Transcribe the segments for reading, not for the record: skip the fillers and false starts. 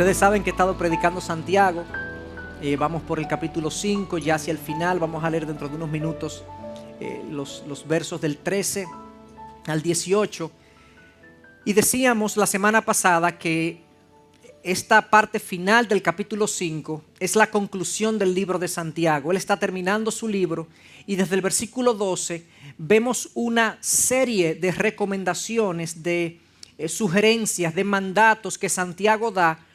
Ustedes saben que he estado predicando Santiago. Vamos por el capítulo 5, ya hacia el final. Vamos a leer dentro de unos minutos los versos del 13 al 18. Y decíamos la semana pasada que esta parte final del capítulo 5 es la conclusión del libro de Santiago. Él está terminando su libro y desde el versículo 12 vemos una serie de recomendaciones, de sugerencias, de mandatos que Santiago da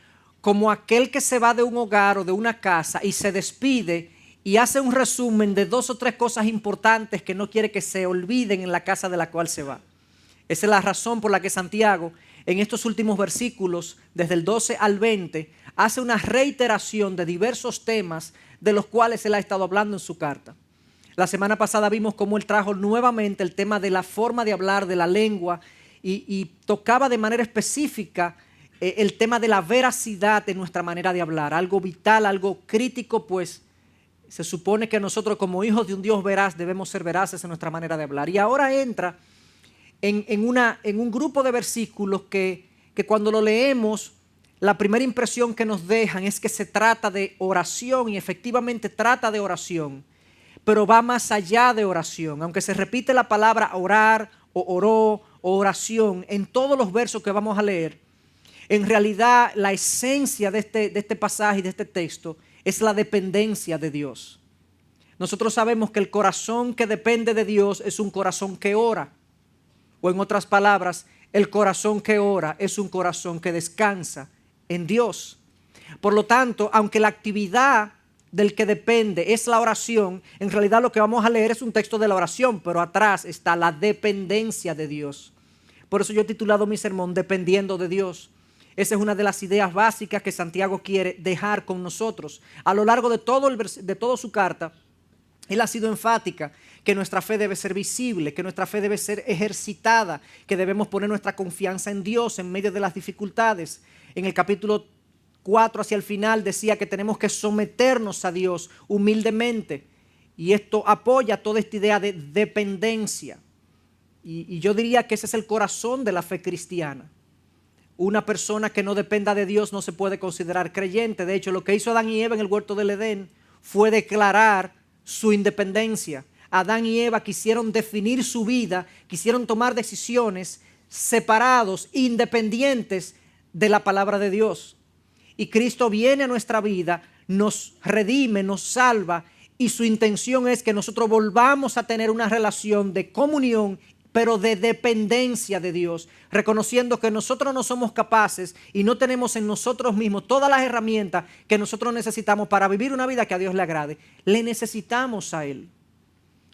como aquel que se va de un hogar o de una casa y se despide y hace un resumen de 2 o 3 cosas importantes que no quiere que se olviden en la casa de la cual se va. Esa es la razón por la que Santiago en estos últimos versículos, desde el 12 al 20, hace una reiteración de diversos temas de los cuales él ha estado hablando en su carta. La semana pasada vimos cómo él trajo nuevamente el tema de la forma de hablar, de la lengua, y tocaba de manera específica el tema de la veracidad de nuestra manera de hablar, algo vital, algo crítico, pues se supone que nosotros como hijos de un Dios veraz debemos ser veraces en nuestra manera de hablar. Y ahora entra en un grupo de versículos que cuando lo leemos, la primera impresión que nos dejan es que se trata de oración, y efectivamente trata de oración, pero va más allá de oración. Aunque se repite la palabra orar o oró o oración en todos los versos que vamos a leer, en realidad la esencia de este pasaje y de este texto es la dependencia de Dios. Nosotros sabemos que el corazón que depende de Dios es un corazón que ora. O en otras palabras, el corazón que ora es un corazón que descansa en Dios. Por lo tanto, aunque la actividad del que depende es la oración, en realidad lo que vamos a leer es un texto de la oración, pero atrás está la dependencia de Dios. Por eso yo he titulado mi sermón Dependiendo de Dios. Esa es una de las ideas básicas que Santiago quiere dejar con nosotros. A lo largo de toda su carta, él ha sido enfática que nuestra fe debe ser visible, que nuestra fe debe ser ejercitada, que debemos poner nuestra confianza en Dios en medio de las dificultades. En el capítulo 4 hacia el final decía que tenemos que someternos a Dios humildemente, y esto apoya toda esta idea de dependencia. Y yo diría que ese es el corazón de la fe cristiana. Una persona que no dependa de Dios no se puede considerar creyente. De hecho, lo que hizo Adán y Eva en el huerto del Edén fue declarar su independencia. Adán y Eva quisieron definir su vida, quisieron tomar decisiones separados, independientes de la palabra de Dios. Y Cristo viene a nuestra vida, nos redime, nos salva, y su intención es que nosotros volvamos a tener una relación de comunión, pero de dependencia de Dios, reconociendo que nosotros no somos capaces y no tenemos en nosotros mismos todas las herramientas que nosotros necesitamos para vivir una vida que a Dios le agrade. Le necesitamos a Él.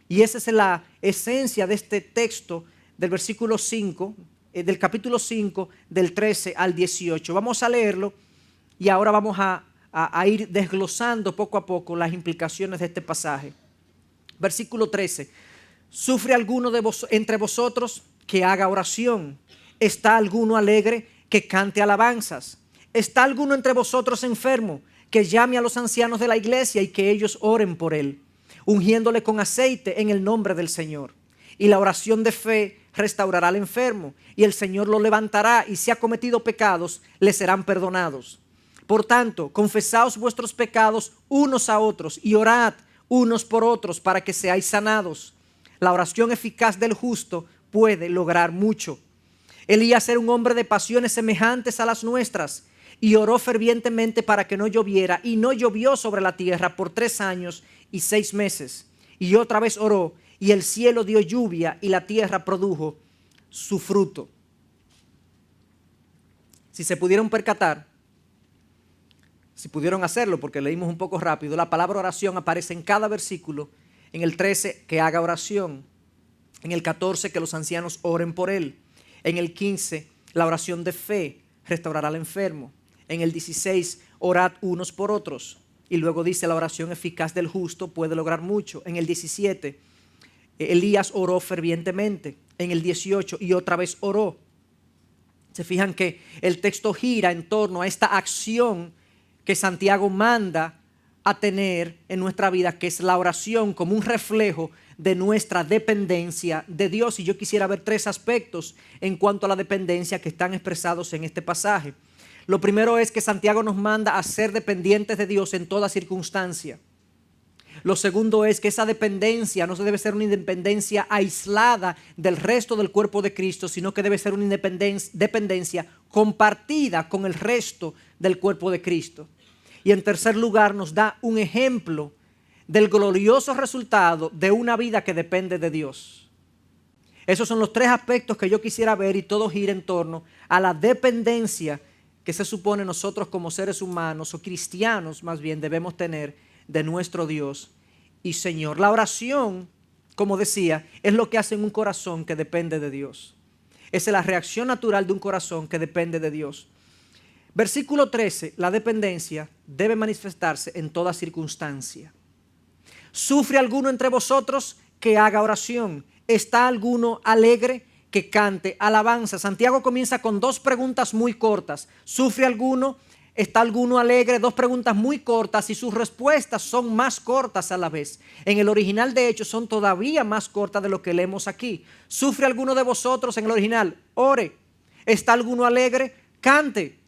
Y esa es la esencia de este texto del versículo 5, del capítulo 5, del 13 al 18. Vamos a leerlo y ahora vamos a ir desglosando poco a poco las implicaciones de este pasaje. Versículo 13. ¿Sufre alguno entre vosotros que haga oración? ¿Está alguno alegre que cante alabanzas? ¿Está alguno entre vosotros enfermo que llame a los ancianos de la iglesia y que ellos oren por él, ungiéndole con aceite en el nombre del Señor? Y la oración de fe restaurará al enfermo, y el Señor lo levantará, y si ha cometido pecados, le serán perdonados. Por tanto, confesaos vuestros pecados unos a otros y orad unos por otros para que seáis sanados. La oración eficaz del justo puede lograr mucho. Elías era un hombre de pasiones semejantes a las nuestras y oró fervientemente para que no lloviera, y no llovió sobre la tierra por 3 años y 6 meses. Y otra vez oró, y el cielo dio lluvia y la tierra produjo su fruto. Si se pudieron percatar, si pudieron hacerlo, porque leímos un poco rápido, la palabra oración aparece en cada versículo. En el 13, que haga oración. En el 14, que los ancianos oren por él. En el 15, la oración de fe restaurará al enfermo. En el 16, orad unos por otros. Y luego dice, la oración eficaz del justo puede lograr mucho. En el 17, Elías oró fervientemente. En el 18, y otra vez oró. Se fijan que el texto gira en torno a esta acción que Santiago manda a tener en nuestra vida, que es la oración como un reflejo de nuestra dependencia de Dios. Y yo quisiera ver 3 aspectos en cuanto a la dependencia que están expresados en este pasaje. Lo primero es que Santiago nos manda a ser dependientes de Dios en toda circunstancia. Lo segundo es que esa dependencia no debe ser una independencia aislada del resto del cuerpo de Cristo, sino que debe ser una dependencia compartida con el resto del cuerpo de Cristo. Y en tercer lugar nos da un ejemplo del glorioso resultado de una vida que depende de Dios. Esos son los tres aspectos que yo quisiera ver, y todo gira en torno a la dependencia que se supone nosotros como seres humanos o cristianos más bien debemos tener de nuestro Dios y Señor. La oración, como decía, es lo que hace en un corazón que depende de Dios. Esa es la reacción natural de un corazón que depende de Dios. Versículo 13, la dependencia debe manifestarse en toda circunstancia. ¿Sufre alguno entre vosotros? Que haga oración. ¿Está alguno alegre? Que cante alabanza. Santiago comienza con dos preguntas muy cortas. ¿Sufre alguno? ¿Está alguno alegre? Dos preguntas muy cortas, y sus respuestas son más cortas a la vez. En el original, de hecho, son todavía más cortas de lo que leemos aquí. ¿Sufre alguno de vosotros? En el original, ore. ¿Está alguno alegre? Cante.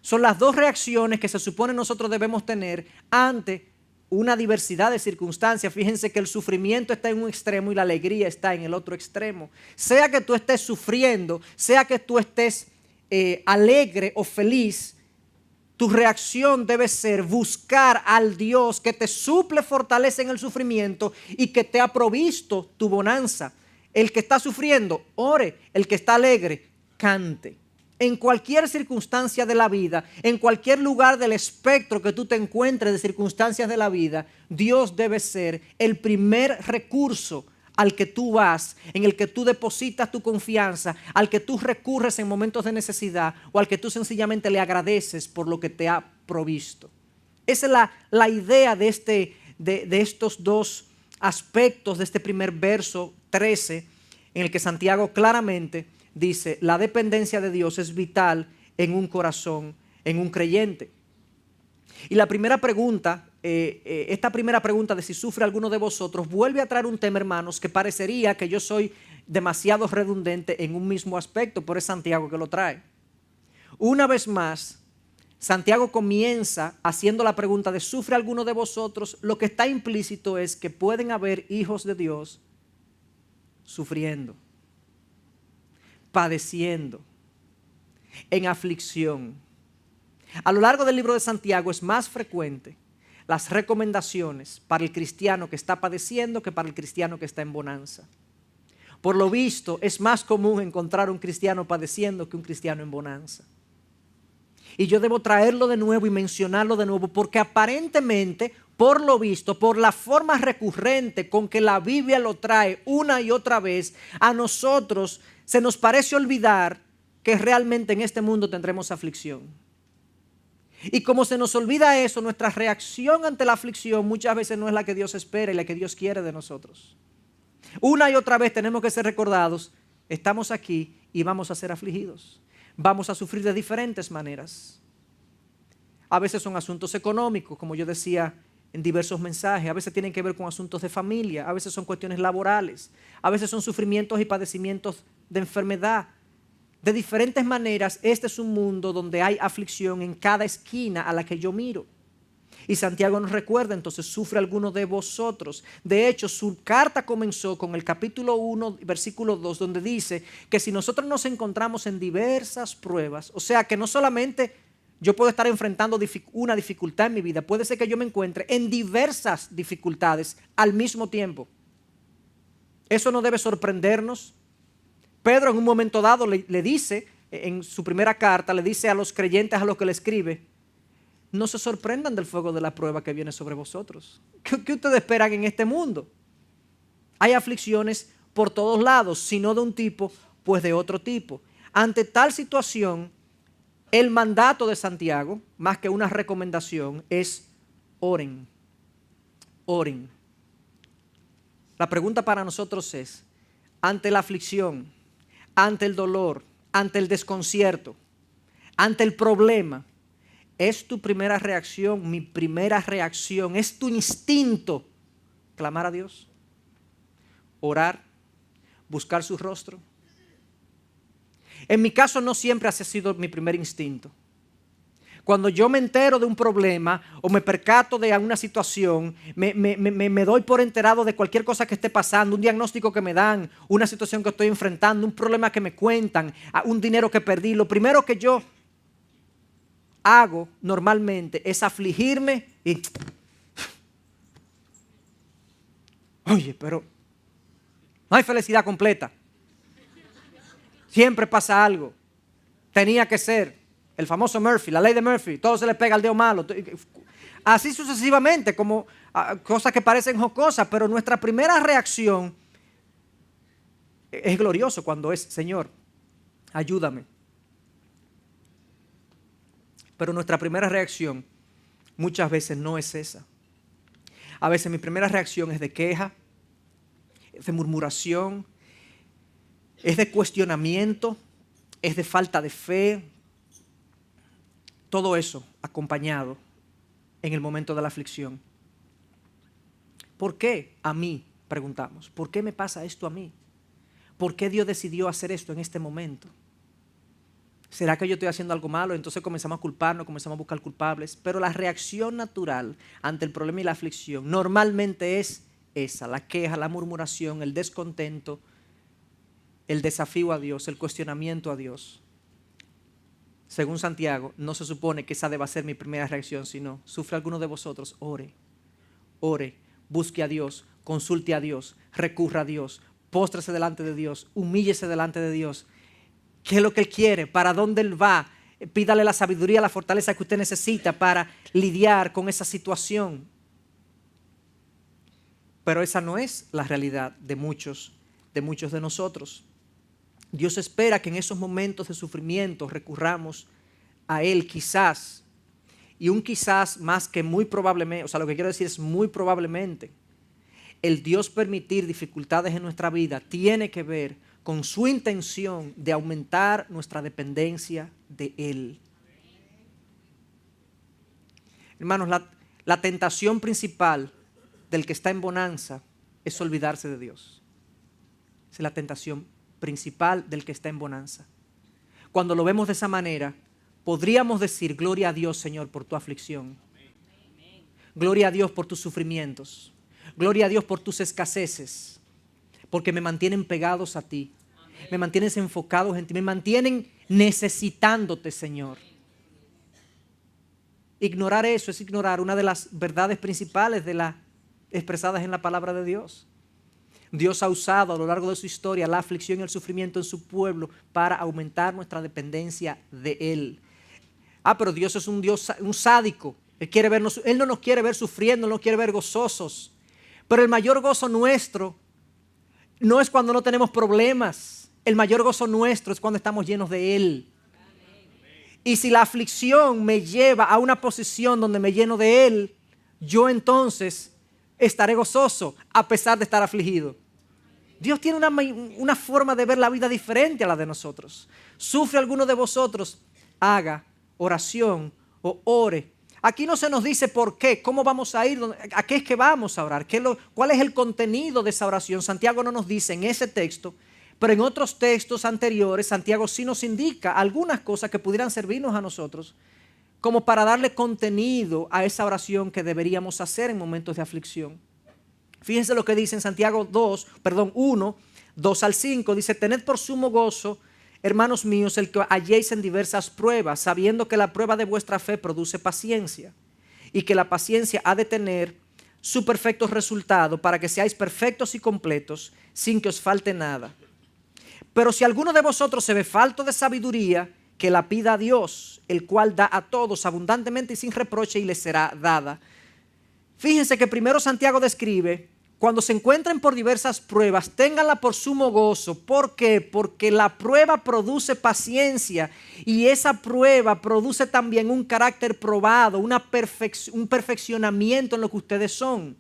Son las dos reacciones que se supone nosotros debemos tener ante una diversidad de circunstancias. Fíjense que el sufrimiento está en un extremo y la alegría está en el otro extremo. Sea que tú estés sufriendo, sea que tú estés alegre o feliz, tu reacción debe ser buscar al Dios que te suple fortaleza en el sufrimiento y que te ha provisto tu bonanza. El que está sufriendo, ore. El que está alegre, cante. En cualquier circunstancia de la vida, en cualquier lugar del espectro que tú te encuentres de circunstancias de la vida, Dios debe ser el primer recurso al que tú vas, en el que tú depositas tu confianza, al que tú recurres en momentos de necesidad, o al que tú sencillamente le agradeces por lo que te ha provisto. Esa es la idea de estos dos aspectos de este primer verso 13, en el que Santiago claramente dice: la dependencia de Dios es vital en un corazón, en un creyente. Y la primera pregunta, esta primera pregunta de si sufre alguno de vosotros, vuelve a traer un tema, hermanos, que parecería que yo soy demasiado redundante en un mismo aspecto, pero es Santiago que lo trae. Una vez más, Santiago comienza haciendo la pregunta de ¿sufre alguno de vosotros? Lo que está implícito es que pueden haber hijos de Dios sufriendo, padeciendo, en aflicción. A lo largo del libro de Santiago es más frecuente las recomendaciones para el cristiano que está padeciendo que para el cristiano que está en bonanza. Por lo visto, es más común encontrar un cristiano padeciendo que un cristiano en bonanza. Y yo debo traerlo de nuevo y mencionarlo de nuevo, porque aparentemente, por lo visto, por la forma recurrente con que la Biblia lo trae una y otra vez, a nosotros se nos parece olvidar que realmente en este mundo tendremos aflicción. Y como se nos olvida eso, nuestra reacción ante la aflicción muchas veces no es la que Dios espera y la que Dios quiere de nosotros. Una y otra vez tenemos que ser recordados: estamos aquí y vamos a ser afligidos. Vamos a sufrir de diferentes maneras. A veces son asuntos económicos, como yo decía en diversos mensajes. A veces tienen que ver con asuntos de familia. A veces son cuestiones laborales. A veces son sufrimientos y padecimientos de enfermedad. De diferentes maneras, este es un mundo donde hay aflicción en cada esquina a la que yo miro. Y Santiago nos recuerda entonces: ¿sufre alguno de vosotros? De hecho, su carta comenzó con el capítulo 1, versículo 2, donde dice que si nosotros nos encontramos en diversas pruebas, o sea que no solamente yo puedo estar enfrentando una dificultad en mi vida, puede ser que yo me encuentre en diversas dificultades al mismo tiempo. Eso no debe sorprendernos. Pedro en un momento dado le dice, en su primera carta, le dice a los creyentes a los que le escribe: no se sorprendan del fuego de la prueba que viene sobre vosotros. ¿Qué ustedes esperan en este mundo? Hay aflicciones por todos lados, si no de un tipo, pues de otro tipo. Ante tal situación, el mandato de Santiago, más que una recomendación, es oren. Oren. La pregunta para nosotros es: ante la aflicción, ante el dolor, ante el desconcierto, ante el problema, ¿es tu primera reacción, mi primera reacción, es tu instinto clamar a Dios? Orar, buscar su rostro. En mi caso no siempre ha sido mi primer instinto. Cuando yo me entero de un problema o me percato de alguna situación, me doy por enterado de cualquier cosa que esté pasando, un diagnóstico que me dan, una situación que estoy enfrentando, un problema que me cuentan, un dinero que perdí, lo primero que yo hago normalmente es afligirme y... Oye, pero no hay felicidad completa. Siempre pasa algo. Tenía que ser. El famoso Murphy, la ley de Murphy. Todo se le pega al dedo malo. Así sucesivamente, como cosas que parecen jocosas, pero nuestra primera reacción es glorioso cuando es, Señor, ayúdame. Pero nuestra primera reacción muchas veces no es esa. A veces mi primera reacción es de queja, es de murmuración, es de cuestionamiento, es de falta de fe. Todo eso acompañado en el momento de la aflicción. ¿Por qué a mí? Preguntamos. ¿Por qué me pasa esto a mí? ¿Por qué Dios decidió hacer esto en este momento? ¿Será que yo estoy haciendo algo malo? Entonces comenzamos a culparnos, comenzamos a buscar culpables. Pero la reacción natural ante el problema y la aflicción normalmente es esa: la queja, la murmuración, el descontento, el desafío a Dios, el cuestionamiento a Dios. Según Santiago, no se supone que esa deba ser mi primera reacción, sino, ¿sufre alguno de vosotros? Ore, busque a Dios, consulte a Dios, recurra a Dios, póstrese delante de Dios, humíllese delante de Dios. ¿Qué es lo que Él quiere? ¿Para dónde Él va? Pídale la sabiduría, la fortaleza que usted necesita para lidiar con esa situación. Pero esa no es la realidad de muchos de nosotros. Dios espera que en esos momentos de sufrimiento recurramos a Él quizás. Y un quizás más que muy probablemente, o sea, lo que quiero decir es muy probablemente, el Dios permitir dificultades en nuestra vida tiene que ver con su intención de aumentar nuestra dependencia de Él. Hermanos, la tentación principal del que está en bonanza es olvidarse de Dios. Esa es la tentación principal del que está en bonanza. Cuando lo vemos de esa manera, podríamos decir: gloria a Dios, Señor, por tu aflicción. Gloria a Dios por tus sufrimientos. Gloria a Dios por tus escaseces, porque me mantienen pegados a ti. Me mantienes enfocados en ti. Me mantienen necesitándote, Señor. Ignorar eso es ignorar una de las verdades principales expresadas en la palabra de Dios. Dios ha usado a lo largo de su historia la aflicción y el sufrimiento en su pueblo para aumentar nuestra dependencia de Él. Pero Dios es un Dios, un sádico. Él no nos quiere ver sufriendo, no nos quiere ver gozosos. Pero el mayor gozo nuestro no es cuando no tenemos problemas. El mayor gozo nuestro es cuando estamos llenos de Él. Y si la aflicción me lleva a una posición donde me lleno de Él, yo entonces estaré gozoso a pesar de estar afligido. Dios tiene una forma de ver la vida diferente a la de nosotros. ¿Sufre alguno de vosotros? Haga oración o ore. Aquí no se nos dice por qué, cómo vamos a ir, a qué es que vamos a orar, cuál es el contenido de esa oración. Santiago no nos dice en ese texto, pero en otros textos anteriores Santiago sí nos indica algunas cosas que pudieran servirnos a nosotros como para darle contenido a esa oración que deberíamos hacer en momentos de aflicción. Fíjense lo que dice en Santiago 1, 2 al 5. Dice: tened por sumo gozo, hermanos míos, el que halléis en diversas pruebas, sabiendo que la prueba de vuestra fe produce paciencia, y que la paciencia ha de tener su perfecto resultado, para que seáis perfectos y completos, sin que os falte nada. Pero si alguno de vosotros se ve falto de sabiduría, que la pida a Dios, el cual da a todos abundantemente y sin reproche, y les será dada. Fíjense que primero Santiago describe: cuando se encuentren por diversas pruebas, ténganla por sumo gozo. ¿Por qué? Porque la prueba produce paciencia, y esa prueba produce también un carácter probado, un perfeccionamiento en lo que ustedes son.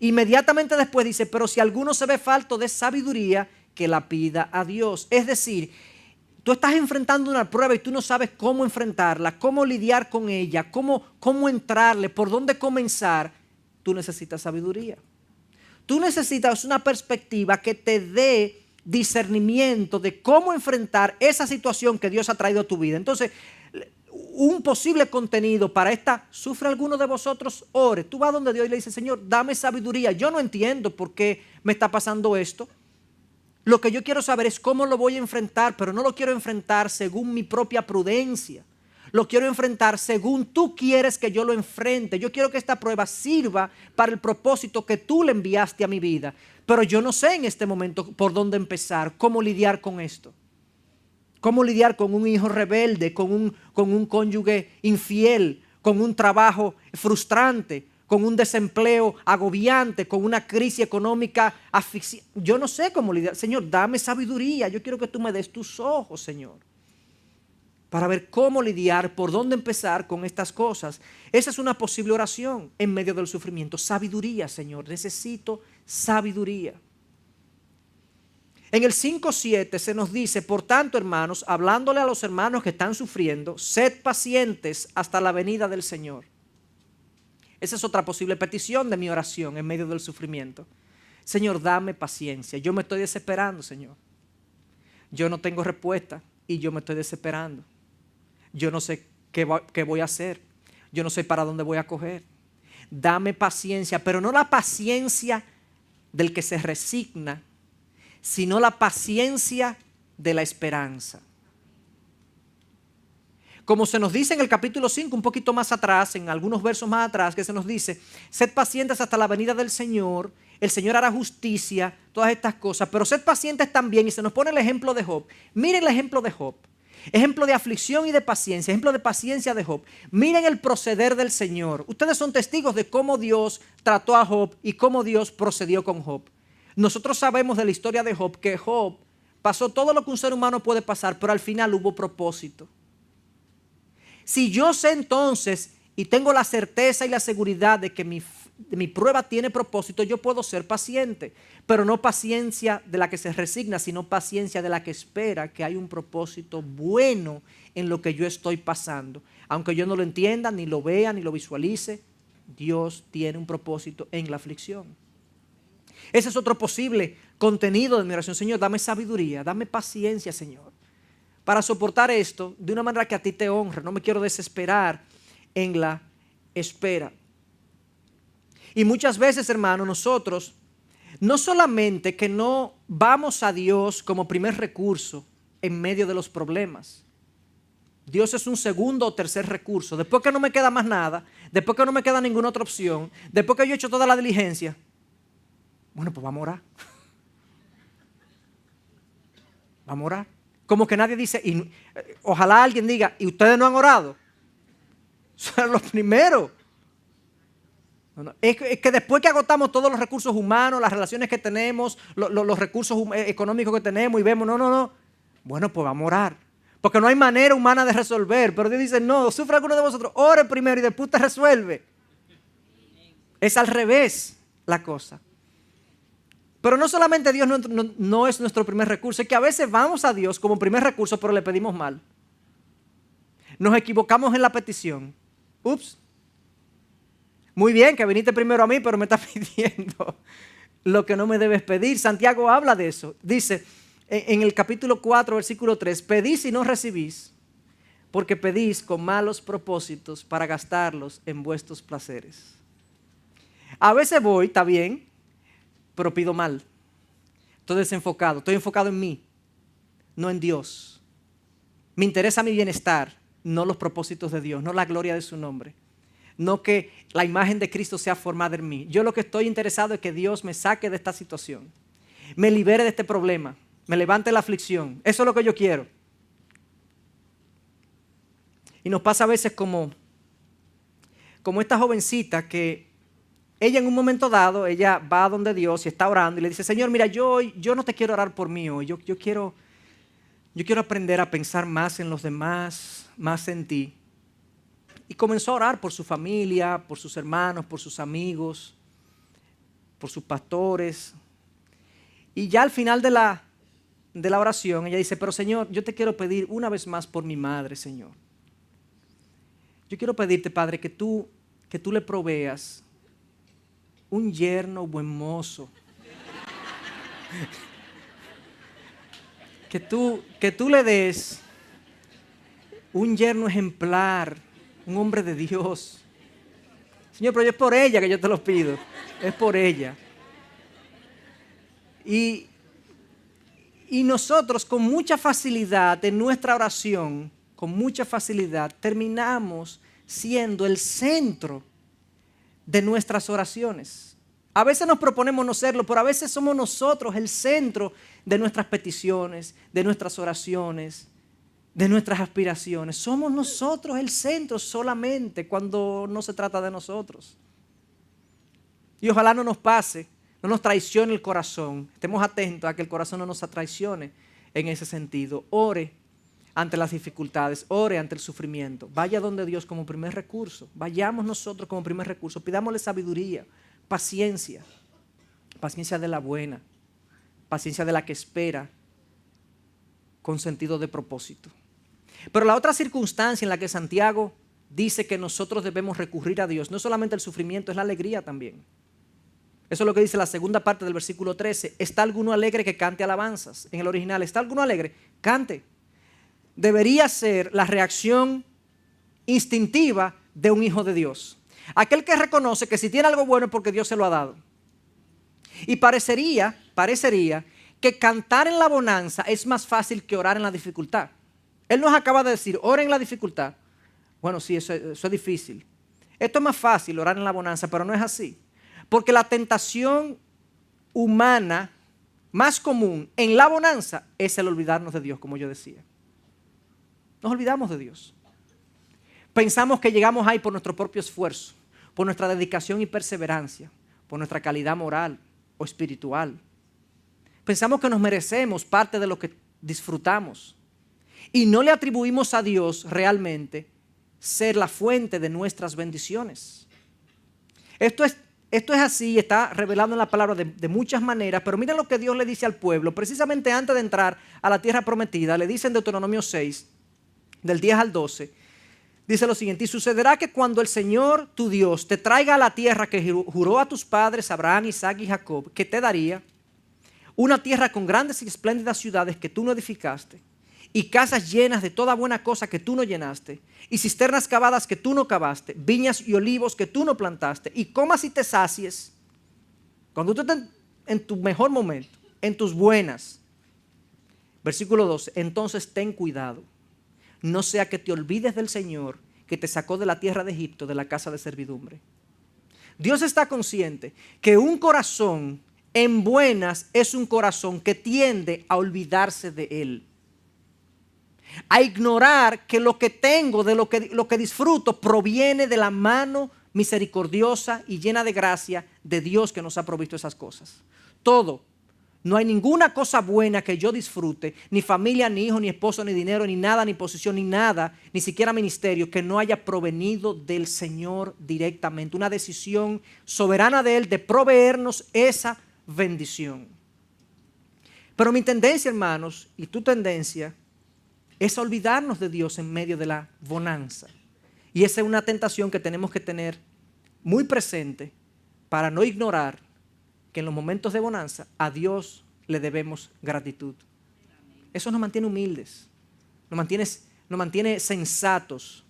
Inmediatamente después dice: pero si alguno se ve falto de sabiduría, que la pida a Dios. Es decir, tú estás enfrentando una prueba y tú no sabes cómo enfrentarla, cómo lidiar con ella, cómo entrarle, por dónde comenzar. Tú necesitas sabiduría. Tú necesitas una perspectiva que te dé discernimiento de cómo enfrentar esa situación que Dios ha traído a tu vida. Entonces, un posible contenido para esta, ¿sufre alguno de vosotros? Ore. Tú vas donde Dios y le dices, Señor, dame sabiduría. Yo no entiendo por qué me está pasando esto. Lo que yo quiero saber es cómo lo voy a enfrentar, pero no lo quiero enfrentar según mi propia prudencia. Lo quiero enfrentar según tú quieres que yo lo enfrente. Yo quiero que esta prueba sirva para el propósito que tú le enviaste a mi vida. Pero yo no sé en este momento por dónde empezar, cómo lidiar con esto. Cómo lidiar con un hijo rebelde, con un cónyuge infiel, con un trabajo frustrante, con un desempleo agobiante, con una crisis económica asfixiante. Yo no sé cómo lidiar. Señor, dame sabiduría. Yo quiero que tú me des tus ojos, Señor, para ver cómo lidiar, por dónde empezar con estas cosas. Esa es una posible oración en medio del sufrimiento. Sabiduría, Señor. Necesito sabiduría. En el 5:7 se nos dice, por tanto, hermanos, hablándole a los hermanos que están sufriendo, sed pacientes hasta la venida del Señor. Esa es otra posible petición de mi oración en medio del sufrimiento. Señor, dame paciencia. Yo me estoy desesperando, Señor. Yo no tengo respuesta y yo me estoy desesperando. Yo no sé qué voy a hacer. Yo no sé para dónde voy a coger. Dame paciencia, pero no la paciencia del que se resigna, sino la paciencia de la esperanza. Como se nos dice en el capítulo 5, un poquito más atrás, en algunos versos más atrás, que se nos dice, sed pacientes hasta la venida del Señor, el Señor hará justicia, todas estas cosas, pero sed pacientes también, y se nos pone el ejemplo de Job. Miren el ejemplo de Job, ejemplo de aflicción y de paciencia, ejemplo de paciencia de Job. Miren el proceder del Señor. Ustedes son testigos de cómo Dios trató a Job y cómo Dios procedió con Job. Nosotros sabemos de la historia de Job que Job pasó todo lo que un ser humano puede pasar, pero al final hubo propósito. Si yo sé entonces y tengo la certeza y la seguridad de que mi prueba tiene propósito, yo puedo ser paciente, pero no paciencia de la que se resigna, sino paciencia de la que espera que hay un propósito bueno en lo que yo estoy pasando. Aunque yo no lo entienda, ni lo vea, ni lo visualice, Dios tiene un propósito en la aflicción. Ese es otro posible contenido de mi oración. Señor, dame sabiduría, dame paciencia, Señor, para soportar esto de una manera que a ti te honre. No me quiero desesperar en la espera. Y muchas veces, hermano, nosotros no solamente que no vamos a Dios como primer recurso en medio de los problemas. Dios es un segundo o tercer recurso. Después que no me queda más nada, después que no me queda ninguna otra opción, después que yo he hecho toda la diligencia, bueno, pues vamos a orar. Vamos a orar. Como que nadie dice, y ojalá alguien diga, ¿y ustedes no han orado? Son los primeros. Es que después que agotamos todos los recursos humanos, las relaciones que tenemos, los recursos económicos que tenemos y vemos, no. Bueno, pues vamos a orar. Porque no hay manera humana de resolver. Pero Dios dice, no, sufre alguno de vosotros, ore primero y después te resuelve. Es al revés la cosa. Pero no solamente Dios no es nuestro primer recurso, es que a veces vamos a Dios como primer recurso, pero le pedimos mal. Nos equivocamos en la petición. Ups. Muy bien que viniste primero a mí, pero me estás pidiendo lo que no me debes pedir. Santiago habla de eso. Dice en el capítulo 4, versículo 3, pedís y no recibís, porque pedís con malos propósitos para gastarlos en vuestros placeres. A veces voy, está bien, pero pido mal. Estoy desenfocado, estoy enfocado en mí, no en Dios. Me interesa mi bienestar, no los propósitos de Dios, no la gloria de su nombre. No que la imagen de Cristo sea formada en mí. Yo lo que estoy interesado es que Dios me saque de esta situación, me libere de este problema, me levante la aflicción. Eso es lo que yo quiero. Y nos pasa a veces como esta jovencita que ella en un momento dado, ella va donde Dios y está orando y le dice, Señor, mira, yo no te quiero orar por mí hoy. Yo quiero aprender a pensar más en los demás, más en ti. Y comenzó a orar por su familia, por sus hermanos, por sus amigos, por sus pastores. Y ya al final de la oración, ella dice, pero Señor, yo te quiero pedir una vez más por mi madre, Señor. Yo quiero pedirte, Padre, que tú le proveas un yerno buen mozo. Que tú le des un yerno ejemplar, un hombre de Dios. Señor, pero es por ella que yo te lo pido, es por ella. Y nosotros con mucha facilidad en nuestra oración, con mucha facilidad, terminamos siendo el centro de nuestras oraciones. A veces nos proponemos no serlo, pero a veces somos nosotros el centro de nuestras peticiones, de nuestras oraciones, de nuestras aspiraciones. Somos nosotros el centro solamente cuando no se trata de nosotros. Y ojalá no nos pase, no nos traicione el corazón. Estemos atentos a que el corazón no nos traicione en ese sentido. Ore ante las dificultades, ore ante el sufrimiento. Vaya donde Dios como primer recurso. Vayamos nosotros como primer recurso. Pidámosle sabiduría, paciencia. Paciencia de la buena. Paciencia de la que espera con sentido de propósito. Pero la otra circunstancia en la que Santiago dice que nosotros debemos recurrir a Dios, no solamente el sufrimiento, es la alegría también. Eso es lo que dice la segunda parte del versículo 13. ¿Está alguno alegre que cante alabanzas? En el original, ¿está alguno alegre? Cante. Debería ser la reacción instintiva de un hijo de Dios. Aquel que reconoce que si tiene algo bueno es porque Dios se lo ha dado. Y parecería que cantar en la bonanza es más fácil que orar en la dificultad. Él nos acaba de decir, ora en la dificultad. Bueno, sí, eso es difícil. Esto es más fácil, orar en la bonanza, pero no es así. Porque la tentación humana más común en la bonanza es el olvidarnos de Dios, como yo decía. Nos olvidamos de Dios. Pensamos que llegamos ahí por nuestro propio esfuerzo, por nuestra dedicación y perseverancia, por nuestra calidad moral o espiritual. Pensamos que nos merecemos parte de lo que disfrutamos y no le atribuimos a Dios realmente ser la fuente de nuestras bendiciones. Esto es así y está revelado en la palabra de muchas maneras, pero miren lo que Dios le dice al pueblo, precisamente antes de entrar a la tierra prometida. Le dice en Deuteronomio 6, del 10 al 12, dice lo siguiente: y sucederá que cuando el Señor tu Dios te traiga a la tierra que juró a tus padres Abraham, Isaac y Jacob, que te daría, una tierra con grandes y espléndidas ciudades que tú no edificaste, y casas llenas de toda buena cosa que tú no llenaste, y cisternas cavadas que tú no cavaste, viñas y olivos que tú no plantaste, y comas y te sacies, cuando tú estés en tu mejor momento, en tus buenas. Versículo 12, entonces ten cuidado, no sea que te olvides del Señor que te sacó de la tierra de Egipto, de la casa de servidumbre. Dios está consciente que un corazón en buenas es un corazón que tiende a olvidarse de Él, a ignorar que lo que tengo, de lo que disfruto, proviene de la mano misericordiosa y llena de gracia de Dios que nos ha provisto esas cosas. Todo. No hay ninguna cosa buena que yo disfrute, ni familia, ni hijo, ni esposo, ni dinero, ni nada, ni posición, ni nada, ni siquiera ministerio, que no haya provenido del Señor directamente. Una decisión soberana de Él de proveernos esa bendición. Pero mi tendencia, hermanos, y tu tendencia, es olvidarnos de Dios en medio de la bonanza. Y esa es una tentación que tenemos que tener muy presente para no ignorar que en los momentos de bonanza a Dios le debemos gratitud. Eso nos mantiene humildes, nos mantiene sensatos,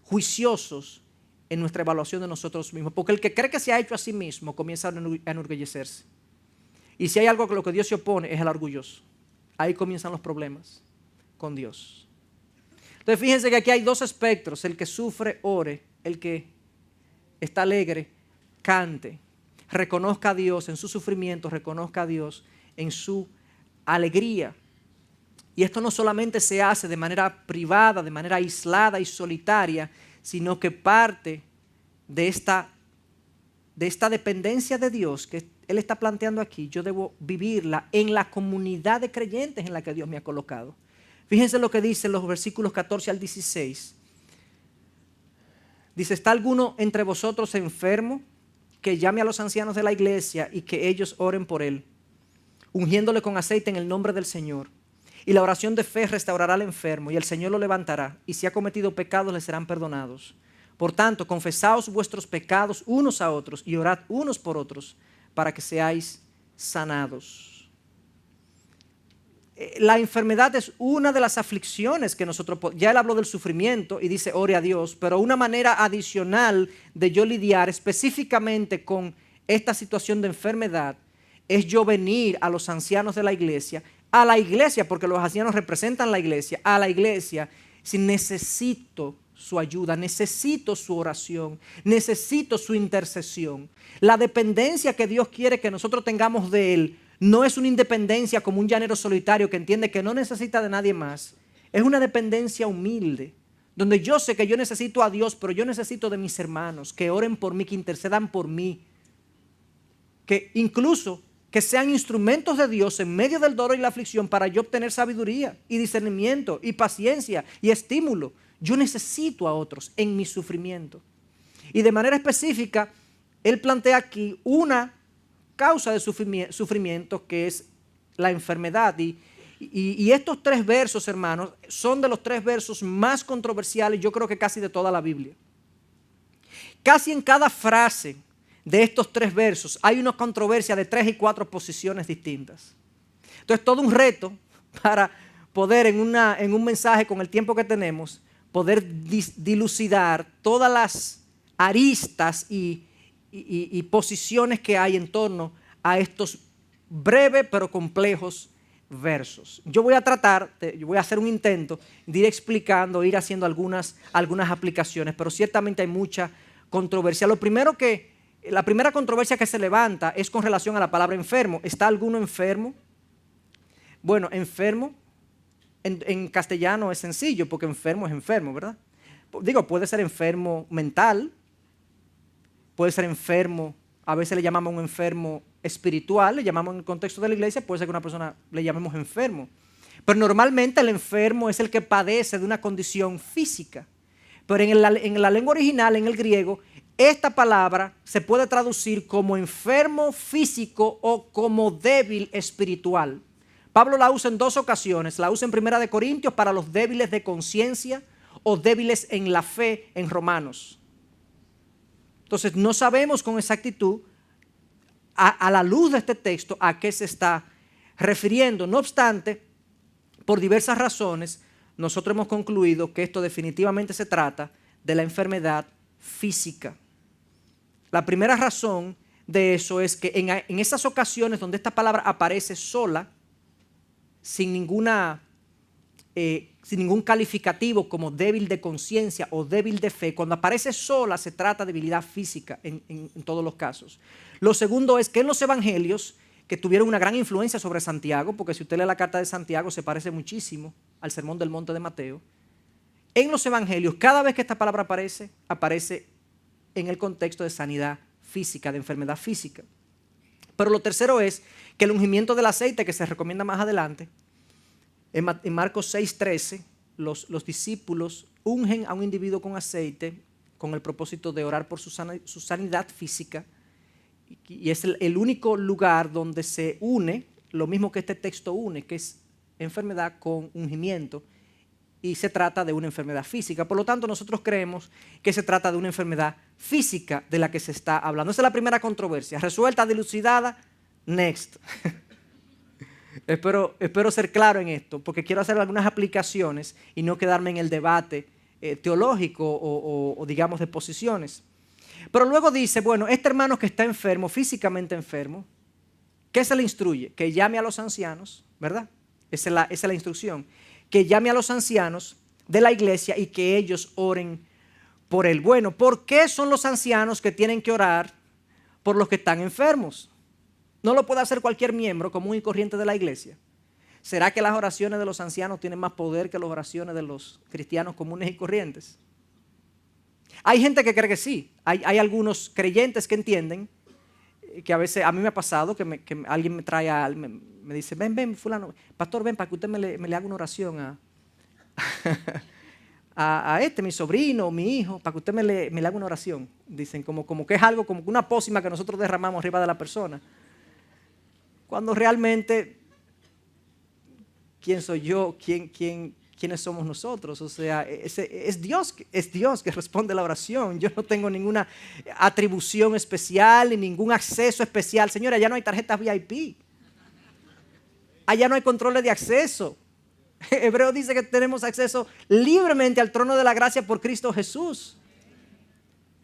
juiciosos en nuestra evaluación de nosotros mismos. Porque el que cree que se ha hecho a sí mismo comienza a enorgullecerse. Y si hay algo con lo que Dios se opone es el orgulloso. Ahí comienzan los problemas con Dios. Entonces fíjense que aquí hay dos espectros: el que sufre, ore; el que está alegre, cante. Reconozca a Dios en su sufrimiento, reconozca a Dios en su alegría. Y esto no solamente se hace de manera privada, de manera aislada y solitaria, sino que parte de esta dependencia de Dios que Él está planteando aquí. Yo debo vivirla en la comunidad de creyentes en la que Dios me ha colocado. Fíjense lo que dice en los versículos 14 al 16. Dice: ¿está alguno entre vosotros enfermo? Que llame a los ancianos de la iglesia y que ellos oren por él, ungiéndole con aceite en el nombre del Señor. Y la oración de fe restaurará al enfermo, y el Señor lo levantará, y si ha cometido pecados le serán perdonados. Por tanto, confesaos vuestros pecados unos a otros y orad unos por otros para que seáis sanados. la enfermedad es una de las aflicciones que nosotros, ya él habló del sufrimiento y dice ore a Dios, pero una manera adicional de yo lidiar específicamente con esta situación de enfermedad es yo venir a los ancianos de la iglesia, porque los ancianos representan la iglesia, si necesito su ayuda, necesito su oración, necesito su intercesión. La dependencia que Dios quiere que nosotros tengamos de Él no es una independencia como un llanero solitario que entiende que no necesita de nadie más. Es una dependencia humilde, donde yo sé que yo necesito a Dios, pero yo necesito de mis hermanos, que oren por mí, que intercedan por mí, que incluso que sean instrumentos de Dios en medio del dolor y la aflicción para yo obtener sabiduría y discernimiento y paciencia y estímulo. Yo necesito a otros en mi sufrimiento. Y de manera específica, él plantea aquí una causa de sufrimiento que es la enfermedad. Y estos 3 versos, hermanos, son de los 3 versos más controversiales, yo creo que casi de toda la Biblia. Casi en cada frase de estos 3 versos hay una controversia de 3 y 4 posiciones distintas. Entonces, todo un reto para poder en un mensaje con el tiempo que tenemos, poder dilucidar todas las aristas y posiciones que hay en torno a estos breves pero complejos versos. Yo voy a hacer un intento de ir explicando, ir haciendo algunas aplicaciones, pero ciertamente hay mucha controversia. La primera controversia que se levanta es con relación a la palabra enfermo. ¿Está alguno enfermo? Bueno, enfermo en castellano es sencillo porque enfermo es enfermo, ¿verdad? Digo, puede ser enfermo mental, puede ser enfermo, a veces le llamamos un enfermo espiritual, le llamamos en el contexto de la iglesia, puede ser que una persona le llamemos enfermo. Pero normalmente el enfermo es el que padece de una condición física. Pero en la lengua original, en el griego, esta palabra se puede traducir como enfermo físico o como débil espiritual. Pablo la usa en 2 ocasiones. La usa en 1 Corintios para los débiles de conciencia o débiles en la fe en Romanos. Entonces no sabemos con exactitud a la luz de este texto a qué se está refiriendo. No obstante, por diversas razones, nosotros hemos concluido que esto definitivamente se trata de la enfermedad física. La primera razón de eso es que en esas ocasiones donde esta palabra aparece sola, sin ningún calificativo como débil de conciencia o débil de fe, cuando aparece sola se trata de debilidad física en todos los casos. Lo segundo es que en los evangelios, que tuvieron una gran influencia sobre Santiago, porque si usted lee la carta de Santiago se parece muchísimo al Sermón del Monte de Mateo, en los evangelios cada vez que esta palabra aparece en el contexto de sanidad física, de enfermedad física. Pero lo tercero es que el ungimiento del aceite que se recomienda más adelante, en Marcos 6:13, los discípulos ungen a un individuo con aceite con el propósito de orar por su sanidad física, y es el único lugar donde se une lo mismo que este texto une, que es enfermedad con ungimiento, y se trata de una enfermedad física. Por lo tanto, nosotros creemos que se trata de una enfermedad física de la que se está hablando. Esa es la primera controversia. Resuelta, dilucidada, next. Espero ser claro en esto, porque quiero hacer algunas aplicaciones y no quedarme en el debate teológico o digamos de posiciones. Pero luego dice, bueno, este hermano que está enfermo, físicamente enfermo, ¿qué se le instruye? Que llame a los ancianos, ¿verdad? Esa es la instrucción. Que llame a los ancianos de la iglesia y que ellos oren por él. Bueno, ¿por qué son los ancianos que tienen que orar por los que están enfermos? No lo puede hacer cualquier miembro común y corriente de la iglesia. ¿Será que las oraciones de los ancianos tienen más poder que las oraciones de los cristianos comunes y corrientes? Hay gente que cree que sí. Hay algunos creyentes que entienden que a veces, a mí me ha pasado que alguien me trae me dice, ven, fulano, pastor, ven para que usted me le haga una oración a mi sobrino, mi hijo, para que usted me le haga una oración. Dicen como que es algo, como una pócima que nosotros derramamos arriba de la persona. Cuando realmente, ¿quién soy yo? ¿Quiénes somos nosotros? O sea, es Dios que responde la oración. Yo no tengo ninguna atribución especial ni ningún acceso especial. Señora, ya no hay tarjetas VIP. Allá no hay controles de acceso. Hebreo dice que tenemos acceso libremente al trono de la gracia por Cristo Jesús.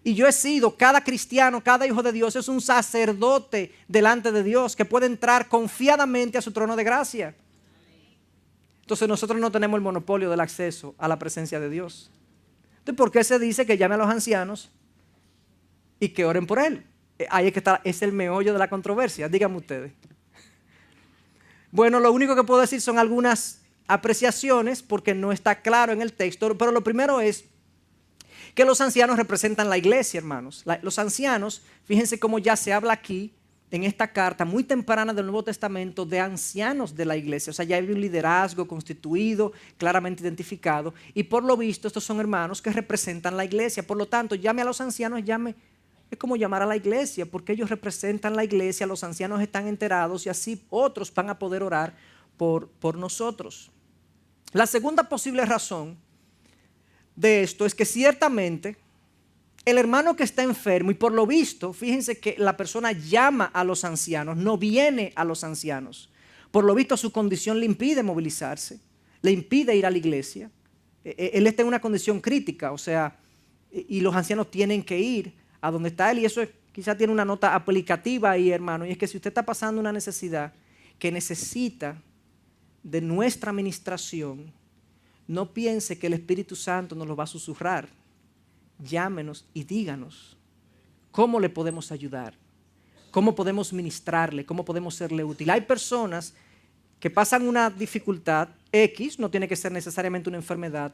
Y yo he sido, cada cristiano, cada hijo de Dios es un sacerdote delante de Dios que puede entrar confiadamente a su trono de gracia. Entonces nosotros no tenemos el monopolio del acceso a la presencia de Dios. Entonces, ¿por qué se dice que llame a los ancianos y que oren por él? Ahí es que está, es el meollo de la controversia, díganme ustedes. Bueno, lo único que puedo decir son algunas apreciaciones porque no está claro en el texto, pero lo primero es que los ancianos representan la iglesia, hermanos. Los ancianos, fíjense cómo ya se habla aquí en esta carta muy temprana del Nuevo Testamento de ancianos de la iglesia. O sea, ya hay un liderazgo constituido, claramente identificado, y por lo visto estos son hermanos que representan la iglesia. Por lo tanto, llame a los ancianos, es como llamar a la iglesia, porque ellos representan la iglesia, los ancianos están enterados y así otros van a poder orar por nosotros. La segunda posible razón de esto es que ciertamente el hermano que está enfermo, y por lo visto, fíjense que la persona llama a los ancianos, no viene a los ancianos. Por lo visto su condición le impide movilizarse, le impide ir a la iglesia. Él está en una condición crítica, o sea, y los ancianos tienen que ir a donde está él, y eso quizás tiene una nota aplicativa ahí, hermano, y es que si usted está pasando una necesidad que necesita de nuestra administración, no piense que el Espíritu Santo nos lo va a susurrar. Llámenos y díganos cómo le podemos ayudar, cómo podemos ministrarle, cómo podemos serle útil. Hay personas que pasan una dificultad X, no tiene que ser necesariamente una enfermedad,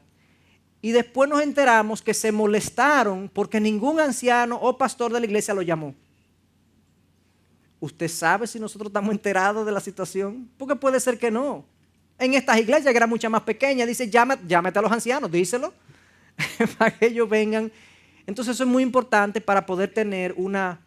y después nos enteramos que se molestaron porque ningún anciano o pastor de la iglesia lo llamó. ¿Usted sabe si nosotros estamos enterados de la situación? Porque puede ser que no. En estas iglesias que eran mucho más pequeñas, dice, llámate a los ancianos, díselo, para que ellos vengan. Entonces eso es muy importante para poder tener una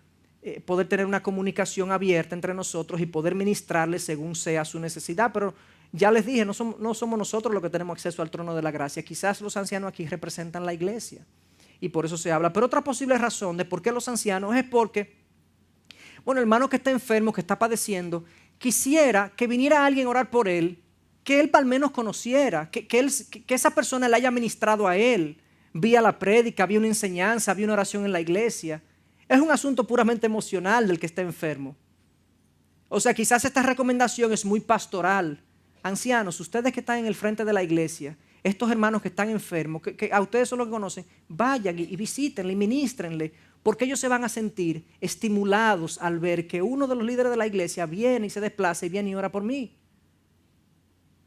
comunicación abierta entre nosotros y poder ministrarles según sea su necesidad. Pero ya les dije, no somos nosotros los que tenemos acceso al trono de la gracia. Quizás los ancianos aquí representan la iglesia y por eso se habla. Pero otra posible razón de por qué los ancianos es porque, bueno, el hermano que está enfermo, que está padeciendo, quisiera que viniera alguien a orar por él, que él al menos conociera, que esa persona le haya ministrado a él, vía la prédica, vía una enseñanza, vía una oración en la iglesia. Es un asunto puramente emocional del que está enfermo. O sea, quizás esta recomendación es muy pastoral. Ancianos, ustedes que están en el frente de la iglesia, estos hermanos que están enfermos, que a ustedes son los que conocen, vayan y visítenle y ministrenle, porque ellos se van a sentir estimulados al ver que uno de los líderes de la iglesia viene y se desplaza y viene y ora por mí.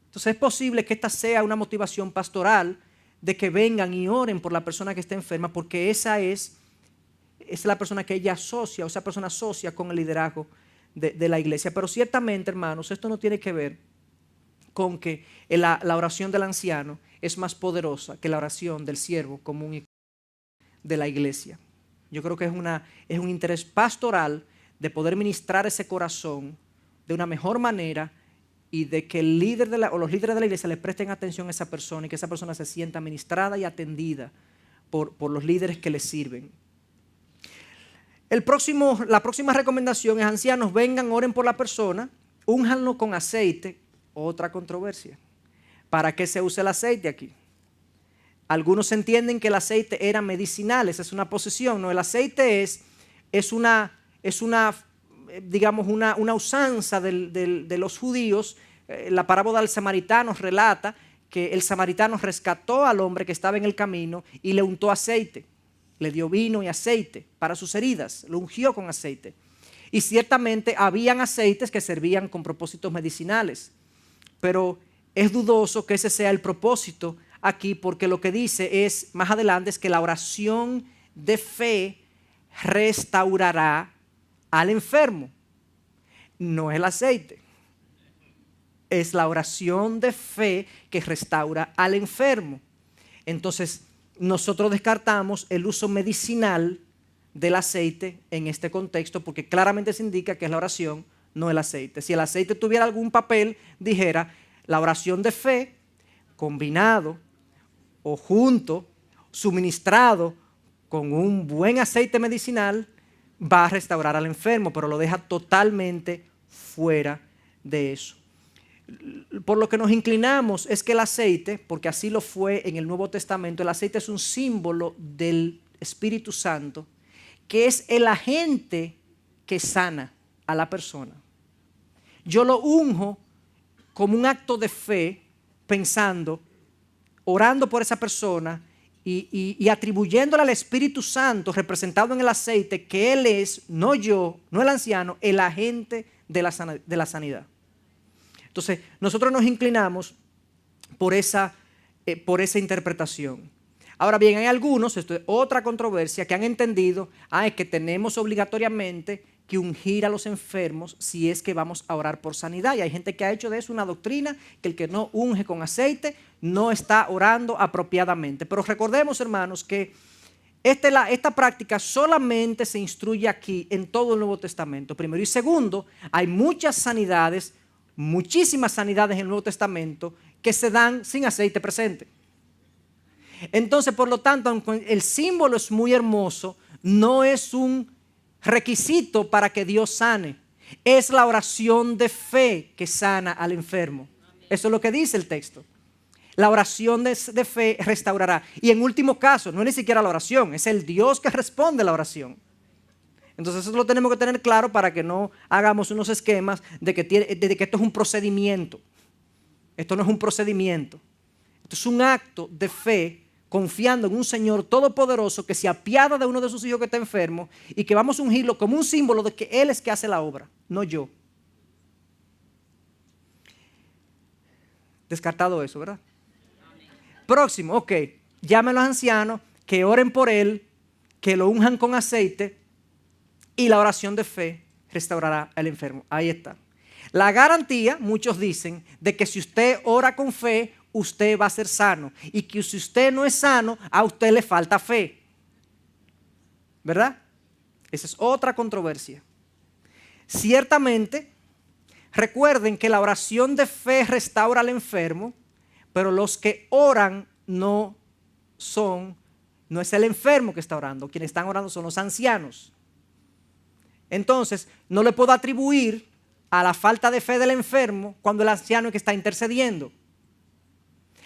Entonces es posible que esta sea una motivación pastoral de que vengan y oren por la persona que está enferma, porque esa es la persona que ella asocia, o esa persona asocia con el liderazgo de la iglesia. Pero ciertamente, hermanos, esto no tiene que ver con que la oración del anciano es más poderosa que la oración del siervo común y de la iglesia. Yo creo que es un interés pastoral de poder ministrar ese corazón de una mejor manera y de que el líder o los líderes de la iglesia le presten atención a esa persona y que esa persona se sienta ministrada y atendida por los líderes que le sirven. La próxima recomendación es: ancianos, vengan, oren por la persona, únjanlo con aceite. Otra controversia. ¿Para qué se usa el aceite aquí? Algunos entienden que el aceite era medicinal, esa es una posición. No, el aceite es una usanza de los judíos. La parábola del samaritano relata que el samaritano rescató al hombre que estaba en el camino y le untó aceite. Le dio vino y aceite para sus heridas, lo ungió con aceite. Y ciertamente habían aceites que servían con propósitos medicinales, pero es dudoso que ese sea el propósito aquí, porque lo que dice es, más adelante, es que la oración de fe restaurará al enfermo. No es el aceite, es la oración de fe que restaura al enfermo. Entonces, nosotros descartamos el uso medicinal del aceite en este contexto, porque claramente se indica que es la oración, no el aceite. Si el aceite tuviera algún papel, dijera la oración de fe combinado o junto, suministrado con un buen aceite medicinal, va a restaurar al enfermo, pero lo deja totalmente fuera de eso. por lo que nos inclinamos es que el aceite, porque así lo fue en el Nuevo Testamento, el aceite es un símbolo del Espíritu Santo, que es el agente que sana a la persona. Yo lo unjo como un acto de fe, pensando, orando por esa persona y atribuyéndole al Espíritu Santo, representado en el aceite, que Él es, no yo, no el anciano, el agente de la sanidad. Entonces, nosotros nos inclinamos por esa interpretación. Ahora bien, hay algunos, esto es otra controversia, que han entendido es que tenemos obligatoriamente que ungir a los enfermos si es que vamos a orar por sanidad. Y hay gente que ha hecho de eso una doctrina, que el que no unge con aceite no está orando apropiadamente. Pero recordemos, hermanos, que esta práctica solamente se instruye aquí en todo el Nuevo Testamento, primero. Y segundo, hay muchas sanidades, muchísimas sanidades en el Nuevo Testamento que se dan sin aceite presente. Entonces, por lo tanto, aunque el símbolo es muy hermoso, no es un requisito para que Dios sane. Es la oración de fe que sana al enfermo. Eso es lo que dice el texto. La oración de fe restaurará. Y en último caso, no es ni siquiera la oración, es el Dios que responde la oración. Entonces eso lo tenemos que tener claro para que no hagamos unos esquemas de que esto es un procedimiento. Esto no es un procedimiento. Esto es un acto de fe confiando en un Señor todopoderoso que se apiada de uno de sus hijos que está enfermo y que vamos a ungirlo como un símbolo de que Él es que hace la obra, no yo. Descartado eso, ¿verdad? Próximo, ok. Llame a los ancianos, que oren por él, que lo unjan con aceite y la oración de fe restaurará al enfermo. Ahí está. La garantía, muchos dicen, de que si usted ora con fe, usted va a ser sano. Y que si usted no es sano, a usted le falta fe. ¿Verdad? Esa es otra controversia. Ciertamente, recuerden que la oración de fe restaura al enfermo, pero los que oran no es el enfermo que está orando. Quienes están orando son los ancianos. Entonces, no le puedo atribuir a la falta de fe del enfermo cuando el anciano es que está intercediendo.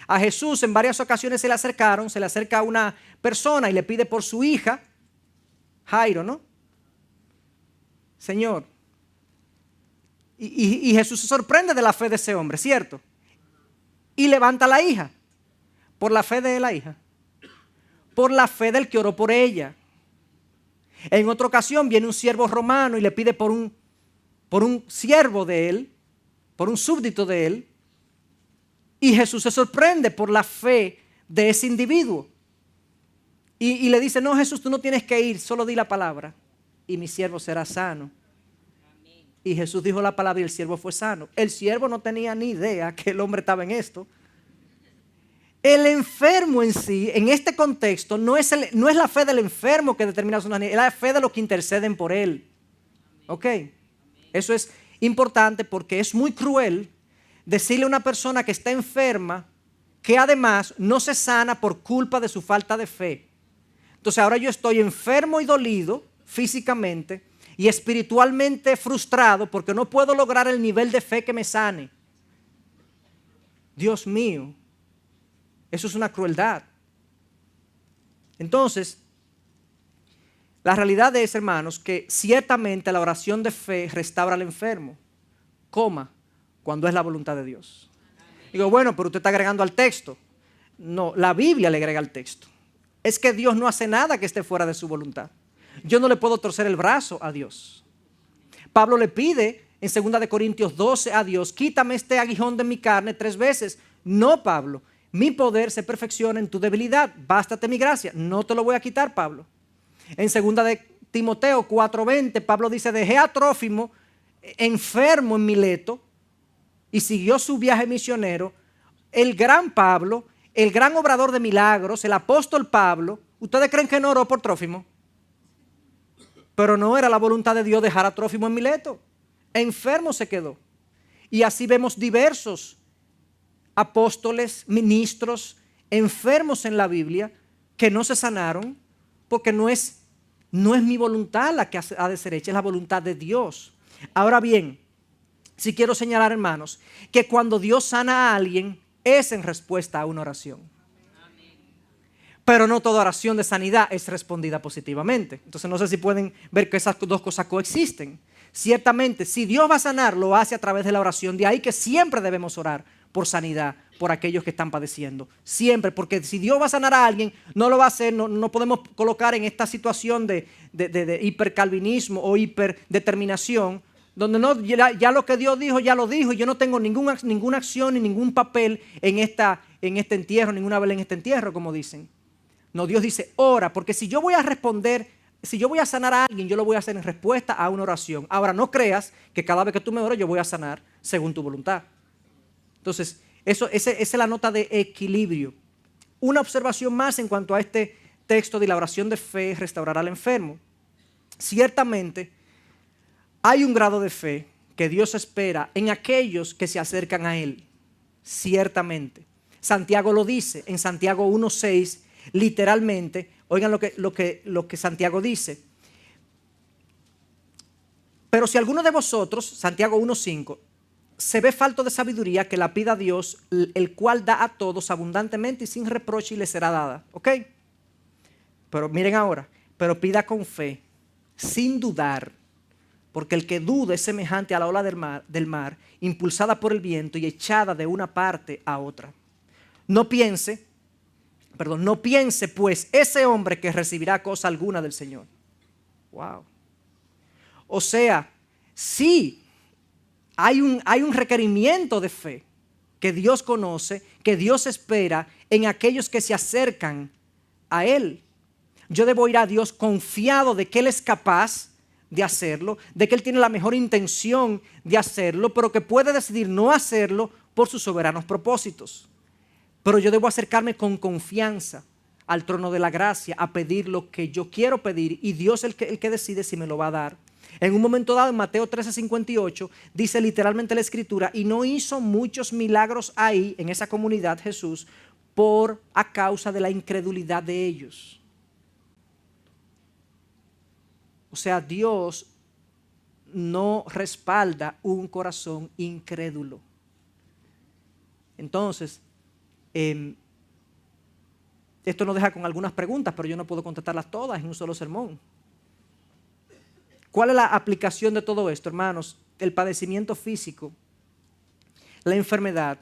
A Jesús en varias ocasiones se le acerca una persona y le pide por su hija, Jairo, ¿no? Señor. Y Jesús se sorprende de la fe de ese hombre, ¿cierto? Y levanta a la hija. ¿Por la fe de la hija? Por la fe del que oró por ella. En otra ocasión viene un siervo romano y le pide por un siervo de él, por un súbdito de él. Y Jesús se sorprende por la fe de ese individuo. Y le dice, no, Jesús, tú no tienes que ir, solo di la palabra y mi siervo será sano. Y Jesús dijo la palabra y el siervo fue sano. El siervo no tenía ni idea que el hombre estaba en esto. El enfermo en sí, en este contexto, no es la fe del enfermo que determina su sanidad, es la fe de los que interceden por él. ¿Ok? Eso es importante porque es muy cruel decirle a una persona que está enferma que además no se sana por culpa de su falta de fe. Entonces ahora yo estoy enfermo y dolido físicamente y espiritualmente frustrado porque no puedo lograr el nivel de fe que me sane. Dios mío, eso es una crueldad. Entonces, la realidad es, hermanos, que ciertamente la oración de fe restaura al enfermo, cuando es la voluntad de Dios. Digo, bueno, pero usted está agregando al texto. No, la Biblia le agrega al texto. Es que Dios no hace nada que esté fuera de su voluntad. Yo no le puedo torcer el brazo a Dios. Pablo le pide en 2 Corintios 12 a Dios, quítame este aguijón de mi carne 3 veces. No, Pablo, mi poder se perfecciona en tu debilidad. Bástate mi gracia. No te lo voy a quitar, Pablo. En 2 Timoteo 4:20, Pablo dice, dejé a Trófimo enfermo en Mileto y siguió su viaje misionero. El gran Pablo, el gran obrador de milagros, el apóstol Pablo, ¿ustedes creen que no oró por Trófimo? Pero no era la voluntad de Dios dejar a Trófimo en Mileto. Enfermo se quedó. Y así vemos diversos apóstoles, ministros, enfermos en la Biblia que no se sanaron porque no es mi voluntad la que ha de ser hecha, es la voluntad de Dios. Ahora bien, Sí quiero señalar, hermanos, que cuando Dios sana a alguien es en respuesta a una oración. Pero no toda oración de sanidad es respondida positivamente. Entonces no sé si pueden ver que esas dos cosas coexisten. Ciertamente, si Dios va a sanar, lo hace a través de la oración. De ahí que siempre debemos orar por sanidad, por aquellos que están padeciendo. Siempre, porque si Dios va a sanar a alguien, no lo va a hacer, no podemos colocar en esta situación de hipercalvinismo o hiperdeterminación, donde no, ya lo que Dios dijo, ya lo dijo, y yo no tengo ninguna acción ni ningún papel en este entierro, ninguna vela en este entierro, como dicen. No, Dios dice, ora, porque si yo voy a responder, si yo voy a sanar a alguien, yo lo voy a hacer en respuesta a una oración. Ahora, no creas que cada vez que tú me ores, yo voy a sanar según tu voluntad. Entonces, esa es la nota de equilibrio. Una observación más en cuanto a este texto de la oración de fe, restaurar al enfermo. Ciertamente, hay un grado de fe que Dios espera en aquellos que se acercan a Él. Ciertamente. Santiago lo dice en Santiago 1:6. Literalmente, oigan lo que Santiago dice. Pero si alguno de vosotros, Santiago 1:5, se ve falto de sabiduría, que la pida a Dios, el cual da a todos abundantemente y sin reproche, y le será dada. ¿Ok? Pero miren ahora, pero pida con fe, sin dudar, porque el que duda es semejante a la ola del mar, impulsada por el viento y echada de una parte a otra. No piense pues ese hombre que recibirá cosa alguna del Señor. Wow. O sea, sí, hay un requerimiento de fe que Dios conoce, que Dios espera en aquellos que se acercan a Él. Yo debo ir a Dios confiado de que Él es capaz de hacerlo, de que Él tiene la mejor intención de hacerlo, pero que puede decidir no hacerlo por sus soberanos propósitos. Pero yo debo acercarme con confianza al trono de la gracia a pedir lo que yo quiero pedir, y Dios es el que decide si me lo va a dar. En un momento dado, en Mateo 13:58, dice literalmente la escritura, y no hizo muchos milagros ahí, en esa comunidad, Jesús, a causa de la incredulidad de ellos. O sea, Dios no respalda un corazón incrédulo. Entonces, esto nos deja con algunas preguntas, pero yo no puedo contestarlas todas en un solo sermón. ¿Cuál es la aplicación de todo esto, hermanos? El padecimiento físico, la enfermedad.